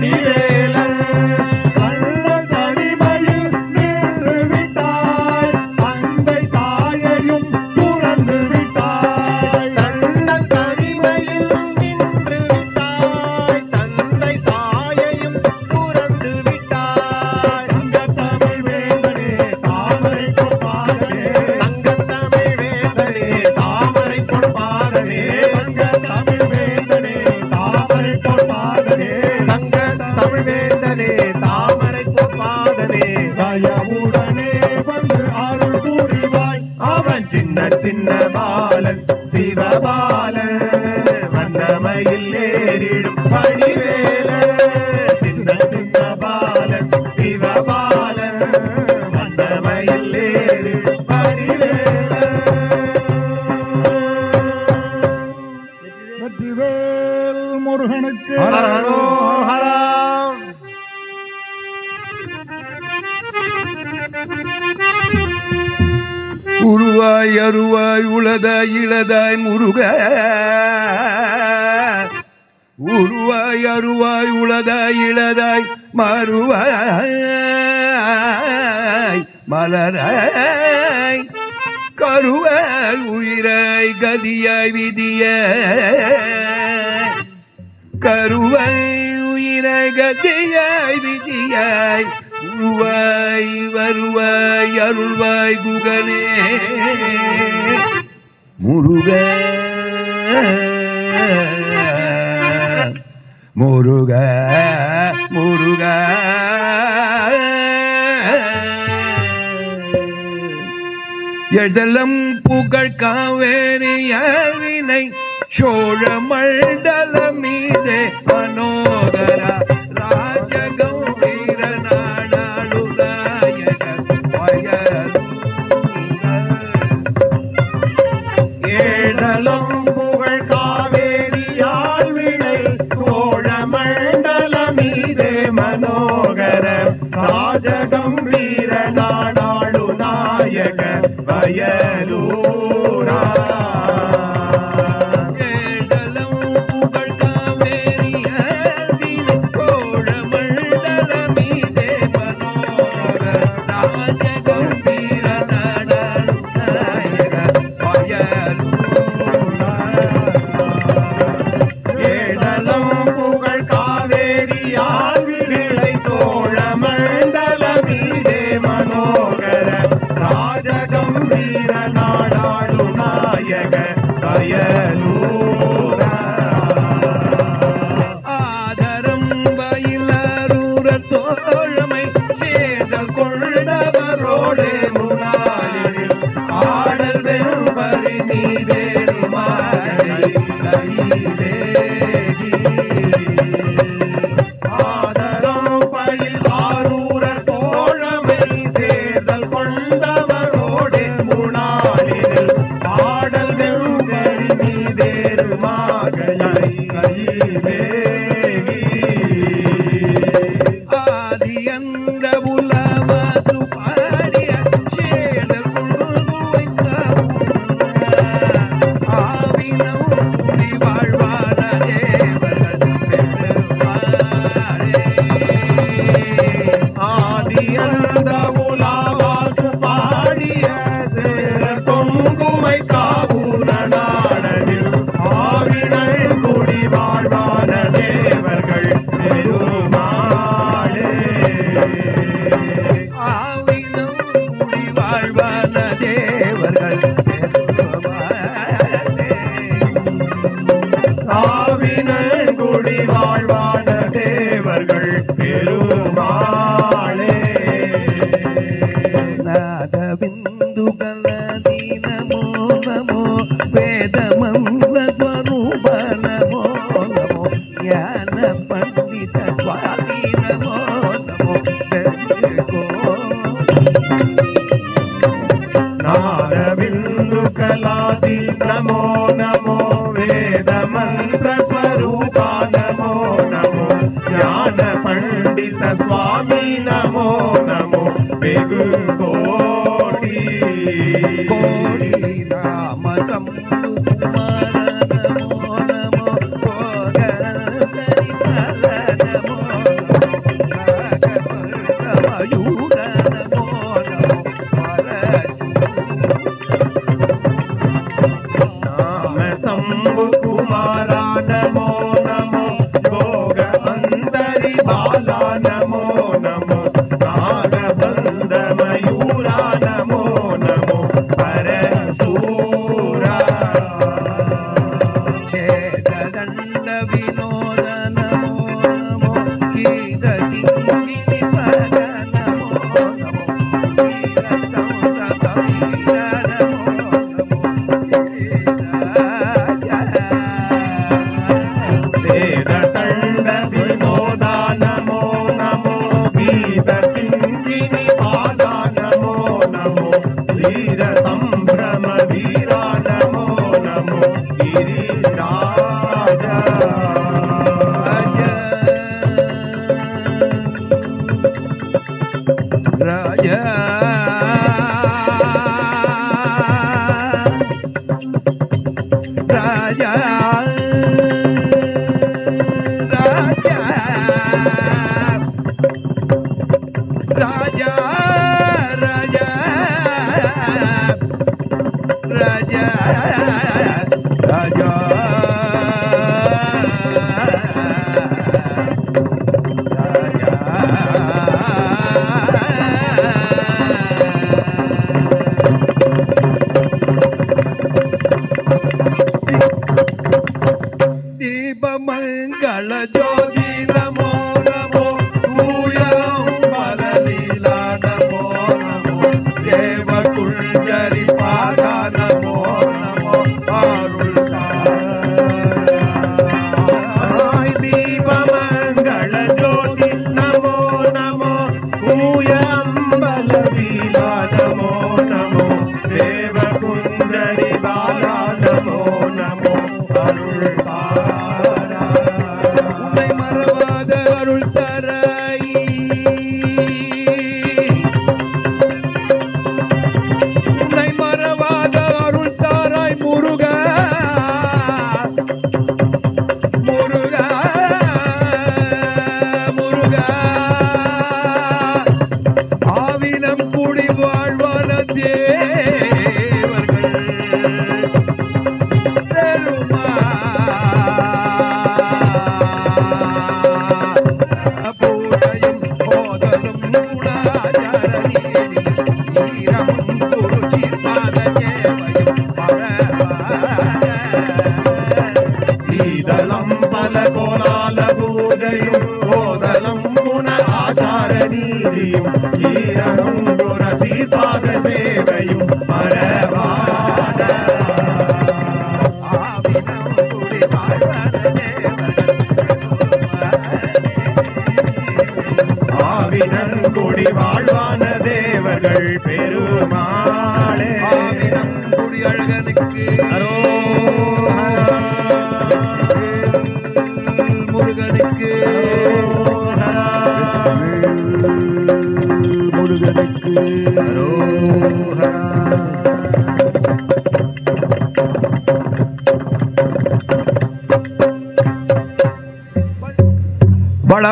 [SPEAKER 1] வடிவேலன் கள்ளன் தனிமையில் நின்று விட்டாய் தந்தை தாயையும் துறந்து விட்டாய் கள்ளன் தனிமையில் நின்று விட்டாய் தந்தை தாயையும் துறந்து விட்டாய் தங்கத்தமிழ் வேந்தனே தாமரை பொற்பாதனே தங்கத்தமிழ் வேந்தனே தாமரை பொற்பாதனே தங்கத்தமிழ் வேந்தனே தாமரை பொற்பாதனே தங்கத்தமிழ் வேந்தனே தாமரை பொற்பாதனே தயவுடனே வந்து அருள் புரிவாய் அவன் சின்ன சின்ன பாலன் சிவபாலன் வண்ணமையில் ஏறிடும் வடிவேலன் சின்ன சின்ன பாலன் சிவபாலன் வண்ணமையில் ஏறிடும் வடிவேலன்
[SPEAKER 3] வெற்றிவேல் முருகனுக்கு
[SPEAKER 1] ஹரஹரோஹரம்.
[SPEAKER 4] உருவாய் அருவாய் உளதாய் இளதாய் முருக உருவாய் அருவாய் உளதாய் இளதாய் மறுவாய் மலராய் கருவாய் உயிராய் கதியாய் விதியாய் கருவாய் உயிராய் கதியாய் விதியாய் உருவாய் வருவாய் அருள்வாய் குகனே முருக முருக முருக எழலம் புகழ் காவேரியாவினை சோழ மண்டல மீதே மனோகர ராஜகௌரீர நாடாளுநாயக
[SPEAKER 1] ஏழலம் புகழ் காவேரியால் விளை சோழ மண்டல மீதே மனோகர ராஜகம்பீர நாடாளு நாயக வயலூரா
[SPEAKER 4] ஏழலம் புகழ் காவேரியாவினை சோழ மண்டல மீதே மனோகர ராஜகௌரீர நாடாளுநாயக
[SPEAKER 1] ஏழலம் புகழ் காவேரியால் விளை சோழ மண்டல மீதே மனோகர ராஜகம்பீர நாடாளு நாயக வயலூரா
[SPEAKER 4] ஆதரம் பயிலரூர தோழமை சேதல் கொண்டவரோடு முனாளில் ஆடல் வெம்பரி நீதேறி மாறி
[SPEAKER 1] ஆதரம் பயில் ஆரூர தோழமை சேர்தல் கொண்டவரோடு முனாளில் ஆடல் வெம்பரி நீதேறு மாகலை
[SPEAKER 4] ஆதியந்த உலவாது பாடிய சேதல் கொள்ளுவை ஆவினம் குடி வாழ்வான தேவர்கள் பெருமாளே.
[SPEAKER 1] ஆதியந்த உலாவாசு பாடிய சேரர் தொங்குமை காவூர நாடனில் ஆவினள் குடி வாழ்வான தேவர்கள் பெருமாளே
[SPEAKER 4] ஆவினம் குடி வாழ்வான தேவர்கள் பெருமாளே.
[SPEAKER 1] ஆவினள் குடி வாழ்வான தேவர்கள் பெருமாளே
[SPEAKER 4] நாதபிந்துகலதி நமோ நமோ வேதமந்திர ஸ்வரூப நமோ நமோ ஞான பண்டித சுவாமி நமோ நமோ
[SPEAKER 1] நாதபிந்து கலாதி நமோ நமோ வேத மந்திர ஸ்வரூப நமோ நமோ ஞான பண்டித சுவாமி நமோ நமோ வெகு கோடி
[SPEAKER 4] கோடி ராம சம்பு குமார நமோ நமோ கோகர கரிகால நமோ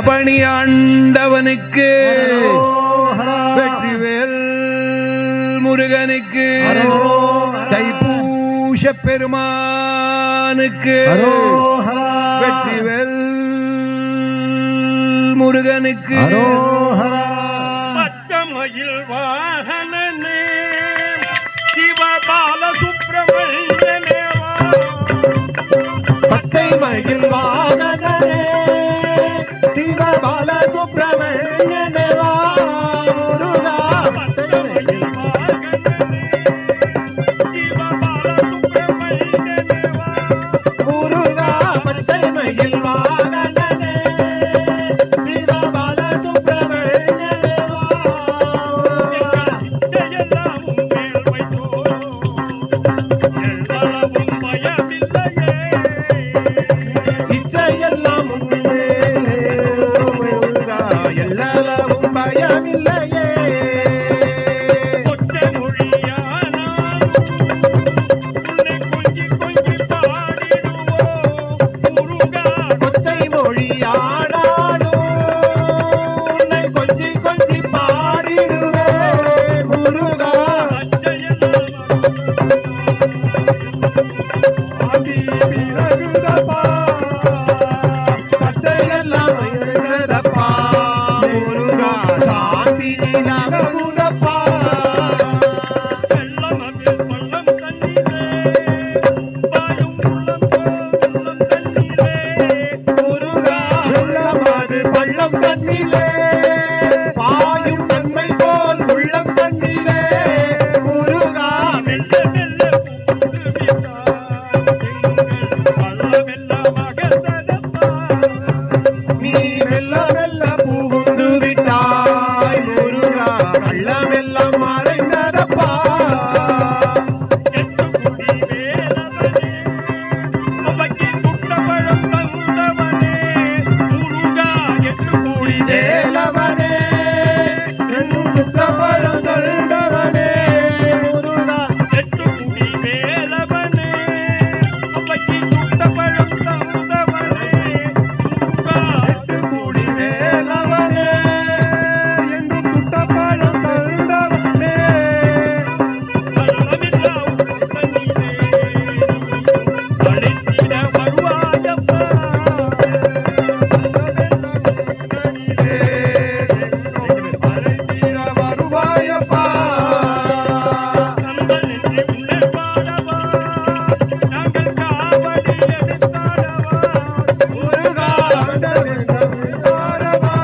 [SPEAKER 4] பணி ஆண்டவனுக்கு வெற்றிவேல் முருகனுக்கு தைப்பூச பெருமானுக்கு வெற்றிவேல் முருகனுக்கு
[SPEAKER 5] பச்சமயில் வாகனனே சிவபால சுப்பிரமணியனே
[SPEAKER 3] பச்சை மயில் வாகனனே சிவபால சுப்பிரமணியனே வா முருகா பச்சை மயில் வாகனனே
[SPEAKER 5] சிவபால சுப்பிரமணியனே
[SPEAKER 3] முருகா பச்சை மயில் வாகனனே சிவபால சுப்பிரமணியனே வா
[SPEAKER 5] எல்லாம் மேல் வைத்தோ எல்லளவும் பயமில்லையே
[SPEAKER 3] இச்சையெல்லாம் எல்லளவும் பயமில்லையே
[SPEAKER 5] ஒற்றை மொழியானாலும் உன்னை கொஞ்சி கொஞ்சி பாடிடுவோம் முருகா
[SPEAKER 3] கொச்சை மொழியானாலும் உன்னை கொஞ்சி கொஞ்சி பாடிடுவே முருகா ஆதி விலகுதப்பா பச்சையெல்லாம் விலகுதப்பா முருகா சாந்தி நகமுதப்பா
[SPEAKER 5] வெள்ளமதில் பள்ளம் தண்ணீரே பாயும் உள்ளம் தண்ணீரே
[SPEAKER 3] முருகா உள்ளமாது பள்ளம் தண்ணிலே பாயும் நன்மை போல் உள்ளம் தண்ணிலே
[SPEAKER 1] எல்லாம் மறைந்ததப்பா.
[SPEAKER 5] எட்டுக்குடி வேலவனே அவைக்கு சுட்டபழம் தந்தவனே முருகா எட்டுக்குடி
[SPEAKER 1] வேலவனே என்னும் சுத்தபழம் தந்தவனே முருகா.
[SPEAKER 5] எட்டுக்குடி வேலவனே அவைக்கு சுட்டபழம் தந்தவனே முருகா
[SPEAKER 1] எட்டுக்குடி வேலவனே என்னும் சுத்தபழம் தந்தவனே.
[SPEAKER 5] கள்ளமில்லா உத்தனிலே அழைத்திட வருவாயப்பா.
[SPEAKER 1] அழைத்திட வருவாயப்பா.
[SPEAKER 5] நந்தனென்று உன்னை பாடவா நாங்கள் காவடி எடுத்தாடவா.
[SPEAKER 1] முருகா எடுத்தாடவா,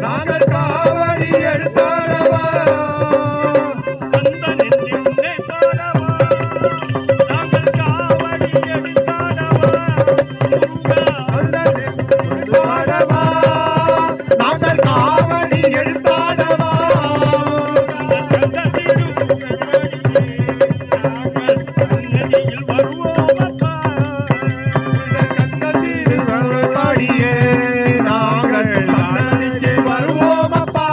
[SPEAKER 1] நாங்கள் காவடி எடுத்தாடவா.
[SPEAKER 5] நந்தனென்று உன்னை பாடவா நாங்கள் காவடி எடுத்தாடவா. முருகா
[SPEAKER 1] எடுத்தாடவா, நாங்கள் காவடி எடுத்தாடவா.
[SPEAKER 5] சன்னதியில் வருவோமப்பா.
[SPEAKER 1] கந்தத்தில் வருவாடியே, நாங்கள் சன்னதிக்கு வருவோமப்பா.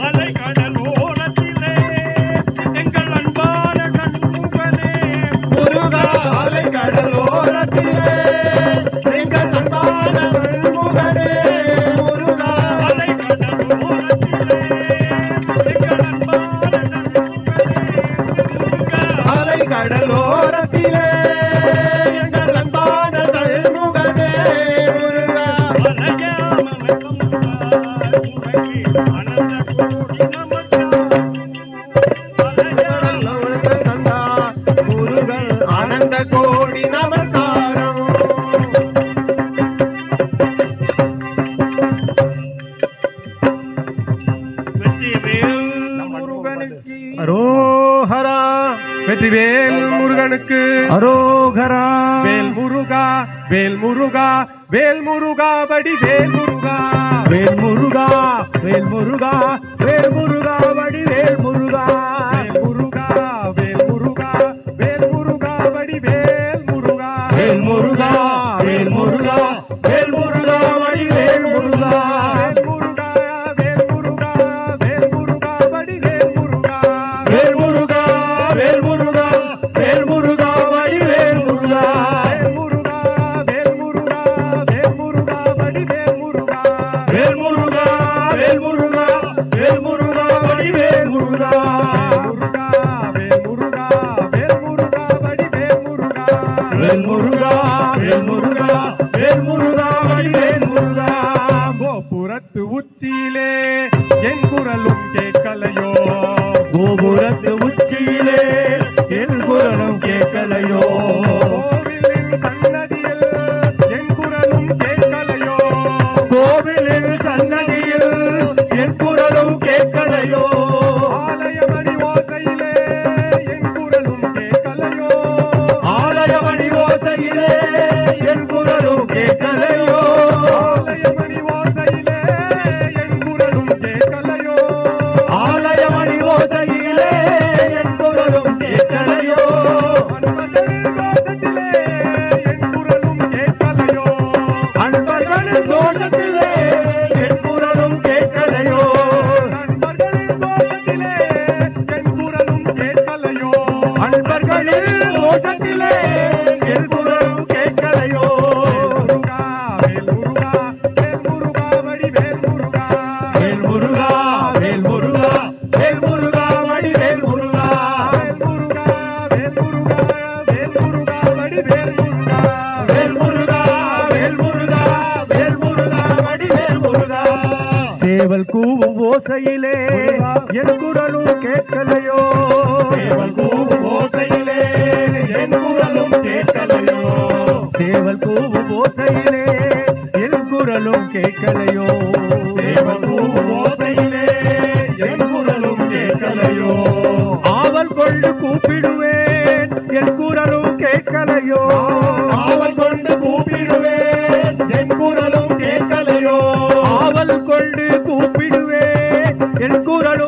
[SPEAKER 5] அலைகடல் ஓரத்திலே எங்கள் அன்பான கண்முகனே.
[SPEAKER 1] முருகா அலைக்கடல் ஓரத்திலே எங்கள் அன்பான கண்முகனே. முருகா
[SPEAKER 5] அலைகடல் ஓரத்திலே எங்கள் அன்பான கண்முகனே.
[SPEAKER 1] அலைக்கடல் ஓரத்திலே எங்கள் அன்பான கண்முகனே. முருகா முருகன் ஆனந்த கோடி நமஸ்காரம். அரோஹரா. வெற்றிவேல் முருகனுக்கு
[SPEAKER 2] அரோகரா.
[SPEAKER 1] வேல் முருகா, வேல் முருகா, வேல் முருகா, வடி வேல் முருகா.
[SPEAKER 2] வேல் முருகா, வேல் முருகா, வேல் முருகா, வடி வேல் முருகா.
[SPEAKER 1] வேல் முருகா, வேல் முருகா, வேல் முருகா, வடி வேல் முருகா.
[SPEAKER 2] வேல் முருகா, வேல் முருகா, வேல் முருகா, வடி வேல் முருகா.
[SPEAKER 1] வேல் முருகா, வேல் முருகா, வேல் முருகா, வடி வேல் முருகா.
[SPEAKER 2] வேல் முருகா, வேல் முருகா, வேல் முருகா, வடி வேல் முருகா.
[SPEAKER 1] வேல் முருகா, வேல் முருகா, வேல் முருகா, வடி வேல் முருகா.
[SPEAKER 2] வேல் முருகா, வேல் முருகா, வேல் முருகா, வடி வேல் முருகா.
[SPEAKER 1] வேல் முருகா, வேல் முருகா, வேல் முருகா, வடி வேல் முருகா.
[SPEAKER 2] வேல் முருகா, வேல் முருகா, வேல் முருகா, வடி வேல் முருகா.
[SPEAKER 1] கோபுரத்து உச்சியிலே என் குரலும் கேட்கலையோ.
[SPEAKER 2] கோபுரத்து உச்சியிலே என் குரலும் கேட்கலையோ.
[SPEAKER 1] கோவிலின் சன்னதியில் என் குரலும் கேட்கலையோ.
[SPEAKER 2] கோவிலின் சன்னதியில் என் குரலும் கேட்கலையோ.
[SPEAKER 1] ஆலயமணி ஓசையிலே என் குரலும் கேட்கலையோ.
[SPEAKER 2] ஆலயமணி ஓசையிலே என் குரலும் கேட்கலையோ.
[SPEAKER 1] ஆலயமணி ஓசையிலே என் குரலும் கேட்கலையோ.
[SPEAKER 2] ஆலயமணி ஓசையிலே என் குரலும் கேட்கலையோ.
[SPEAKER 1] அன்பர்களின் தோட்டத்திலே என் குரலும் கேட்கலையோ.
[SPEAKER 2] அன்பர்களின் தோட்டத்திலே என் குரலும் கேட்கலையோ.
[SPEAKER 1] நண்பர்களின் தோட்டத்திலே என் குரலும் கேட்கலையோ.
[SPEAKER 2] அன்பர்களின் தோட்டத்திலே என் குரலும் கேட்கலையோ.
[SPEAKER 1] முருகா, வேல் முருகா, வேல் முருகா, வடி வேல் முருகா.
[SPEAKER 2] வேல் முருகா, வேல் முருகா, வேல் முருகா, வடி வேல் முருகா.
[SPEAKER 1] வேல் முருகா, வேல் முருகா, வேல் முருகா, வடி வேல் முருகா.
[SPEAKER 2] வேல் முருகா, வேல் முருகா, வேல் முருகா, வடி வேல் முருகா. சேவல் கூவும் ஓசையிலே என் குரலும் கேட்கலையோ.
[SPEAKER 1] சேவல் கூவும் ஓசையிலே என் குரலும் கேட்கலையோ.
[SPEAKER 2] சேவல் கூவும் ஓசையிலே என் குரலும் கேட்கலையோ.
[SPEAKER 1] சேவல் கூவும் ஓசையிலே என் குரலும் கேட்கலையோ.
[SPEAKER 2] ஆவல் கொண்டு கூப்பிடுவேன் என் குரலும் கேட்கலையோ.
[SPEAKER 1] ஆவல் கொண்டு கூப்பிடுவேன் என் குரலும் கேட்கலையோ.
[SPEAKER 2] ஆவல் கொண்டு கூப்பிடுவேன் என் குரலும்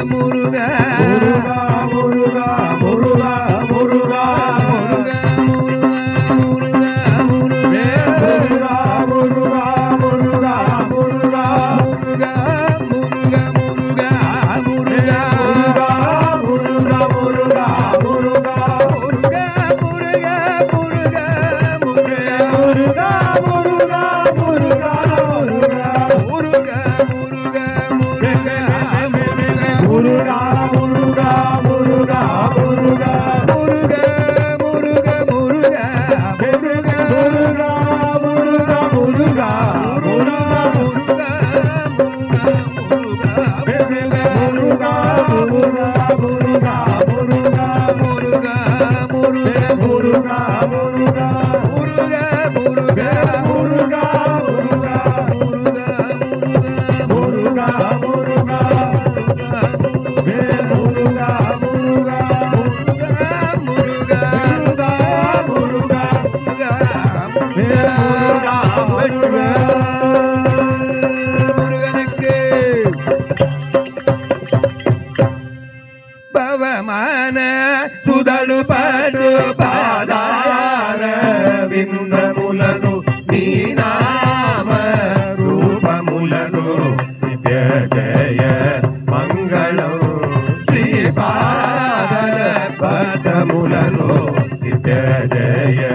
[SPEAKER 1] ஜய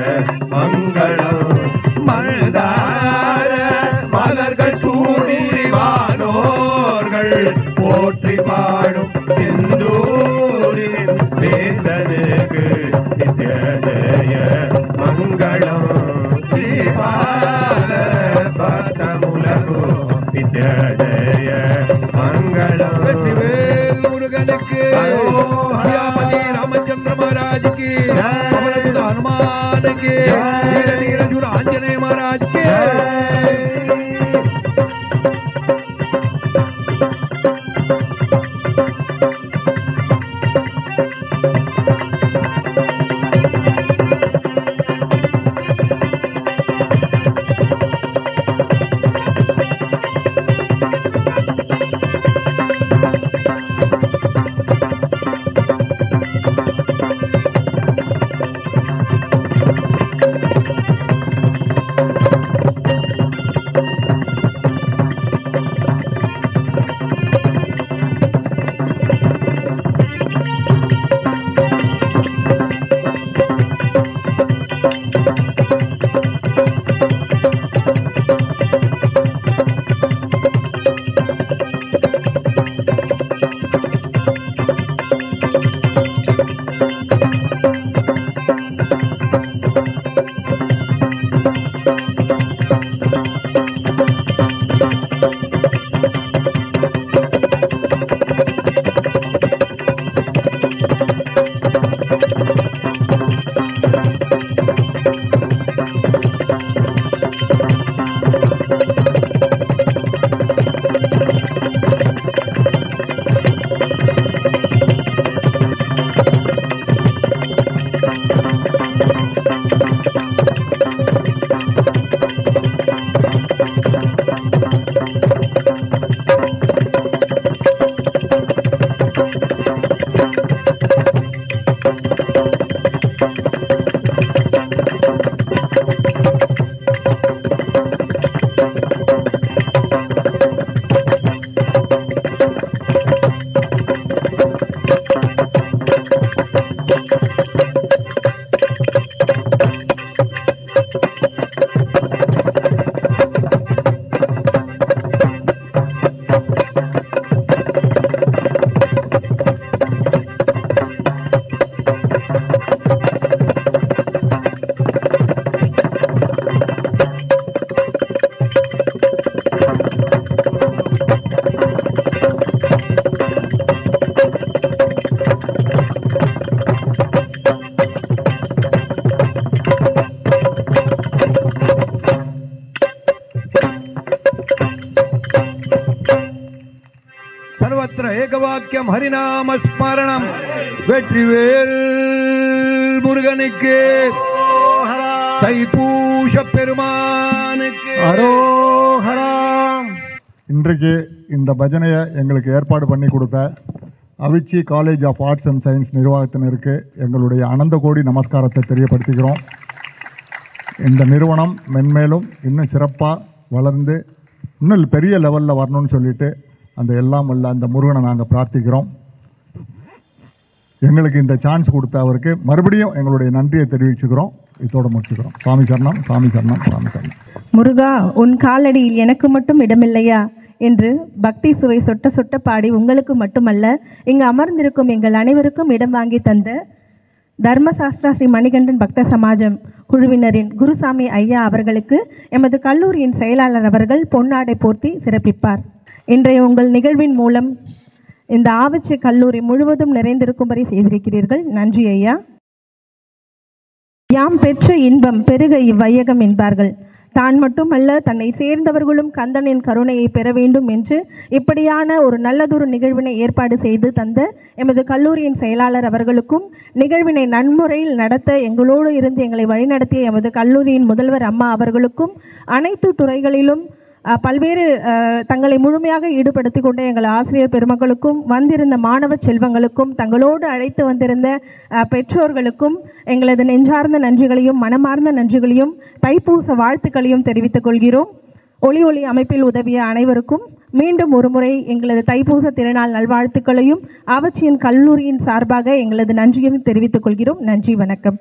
[SPEAKER 1] மங்களம்.
[SPEAKER 2] மனதார மலர்கள் சூடி வானோர்கள்
[SPEAKER 1] போற்றி பாடும் சிந்தூரின் வேந்தனுக்கு நித்ய ஜய மங்களம். ஸ்ரீபால பதமுலகு நித்ய ஜய மங்களம்.
[SPEAKER 4] வெற்றிவேல் முருகனுக்கு சியாபதி ராமச்சந்திர மகாராஜுக்கு ஹனுமானுக்கு நீரஜுர ஆஞ்சநேய மகாராஜுக்கு ஏகவாக்கியம் ஹரிநாம ஸ்மரணம். வெற்றிவேல் முருகனுக்கு, தைப்பூச பெருமானுக்கு
[SPEAKER 3] அரோஹரா. இன்றைக்கு இந்த பஜனையை எங்களுக்கு ஏற்பாடு பண்ணி கொடுத்த Avichi college of arts and science நிர்வாகத்தினருக்கு எங்களுடைய அனந்த கோடி நமஸ்காரத்தை தெரியப்படுத்திக்கிறோம். இந்த நிறுவனம் மென்மேலும் இன்னும் சிறப்பாக வளர்ந்து இன்னும் பெரிய லெவலில் வரணும்னு சொல்லிட்டு அந்த எல்லாம் வல்ல அந்த முருகனை நாங்கள் பிரார்த்திக்கிறோம். எங்களுக்கு இந்த சான்ஸ் கொடுத்த அவருக்கு மறுபடியும் எங்களுடைய நன்றியை தெரிவிச்சுக்கிறோம். இதோட முடிச்சுக்கிறோம். சாமி சரணம், சாமி சரணம், சாமி சரணம்.
[SPEAKER 6] முருகா, உன் காலடியில் எனக்கு மட்டும் இடமில்லையா என்று பக்தி சுவை சொட்ட சொட்ட பாடி உங்களுக்கு மட்டுமல்ல இங்கு அமர்ந்திருக்கும் எங்கள் அனைவருக்கும் இடம் வாங்கி தந்த தர்மசாஸ்திரா ஸ்ரீ மணிகண்டன் பக்த சமாஜம் குழுவினரின் குருசாமி ஐயா அவர்களுக்கு எமது கல்லூரியின் செயலாளர் அவர்கள் பொன்னாடை போர்த்தி சிறப்பிப்பார். இன்றைய உங்கள் நிகழ்வின் மூலம் இந்த ஆவச்சி கல்லூரி முழுவதும் நிறைந்திருக்கும்படி செய்திருக்கிறீர்கள். நன்றி ஐயா. யாம் பெற்ற இன்பம் பெருக இவ்வையகம் என்பார்கள். தான் மட்டுமல்ல தன்னை சேர்ந்தவர்களும் கந்தனின் கருணையை பெற வேண்டும் என்று இப்படியான ஒரு நல்லதொரு நிகழ்வினை ஏற்பாடு செய்து தந்த எமது கல்லூரியின் செயலாளர் அவர்களுக்கும், நிகழ்வினை நன்முறையில் நடத்த எங்களோடு இருந்து எங்களை வழிநடத்திய எமது கல்லூரியின் முதல்வர் அம்மா அவர்களுக்கும், அனைத்து துறைகளிலும் பல்வேறு தங்களை முழுமையாக ஈடுபடுத்தி கொண்ட எங்கள் ஆசிரியர் பெருமக்களுக்கும், வந்திருந்த மாணவ செல்வங்களுக்கும், தங்களோடு அழைத்து வந்திருந்த பெற்றோர்களுக்கும் எங்களது நெஞ்சார்ந்த நன்றிகளையும் மனமார்ந்த நன்றிகளையும் தைப்பூச வாழ்த்துக்களையும் தெரிவித்துக் கொள்கிறோம். ஒளி அமைப்பில் உதவிய அனைவருக்கும் மீண்டும் ஒருமுறை எங்களது தைப்பூச திருநாள் நல்வாழ்த்துக்களையும் ஆவச்சியின் கல்லூரியின் சார்பாக எங்களது நன்றியையும் தெரிவித்துக் கொள்கிறோம். நன்றி, வணக்கம்.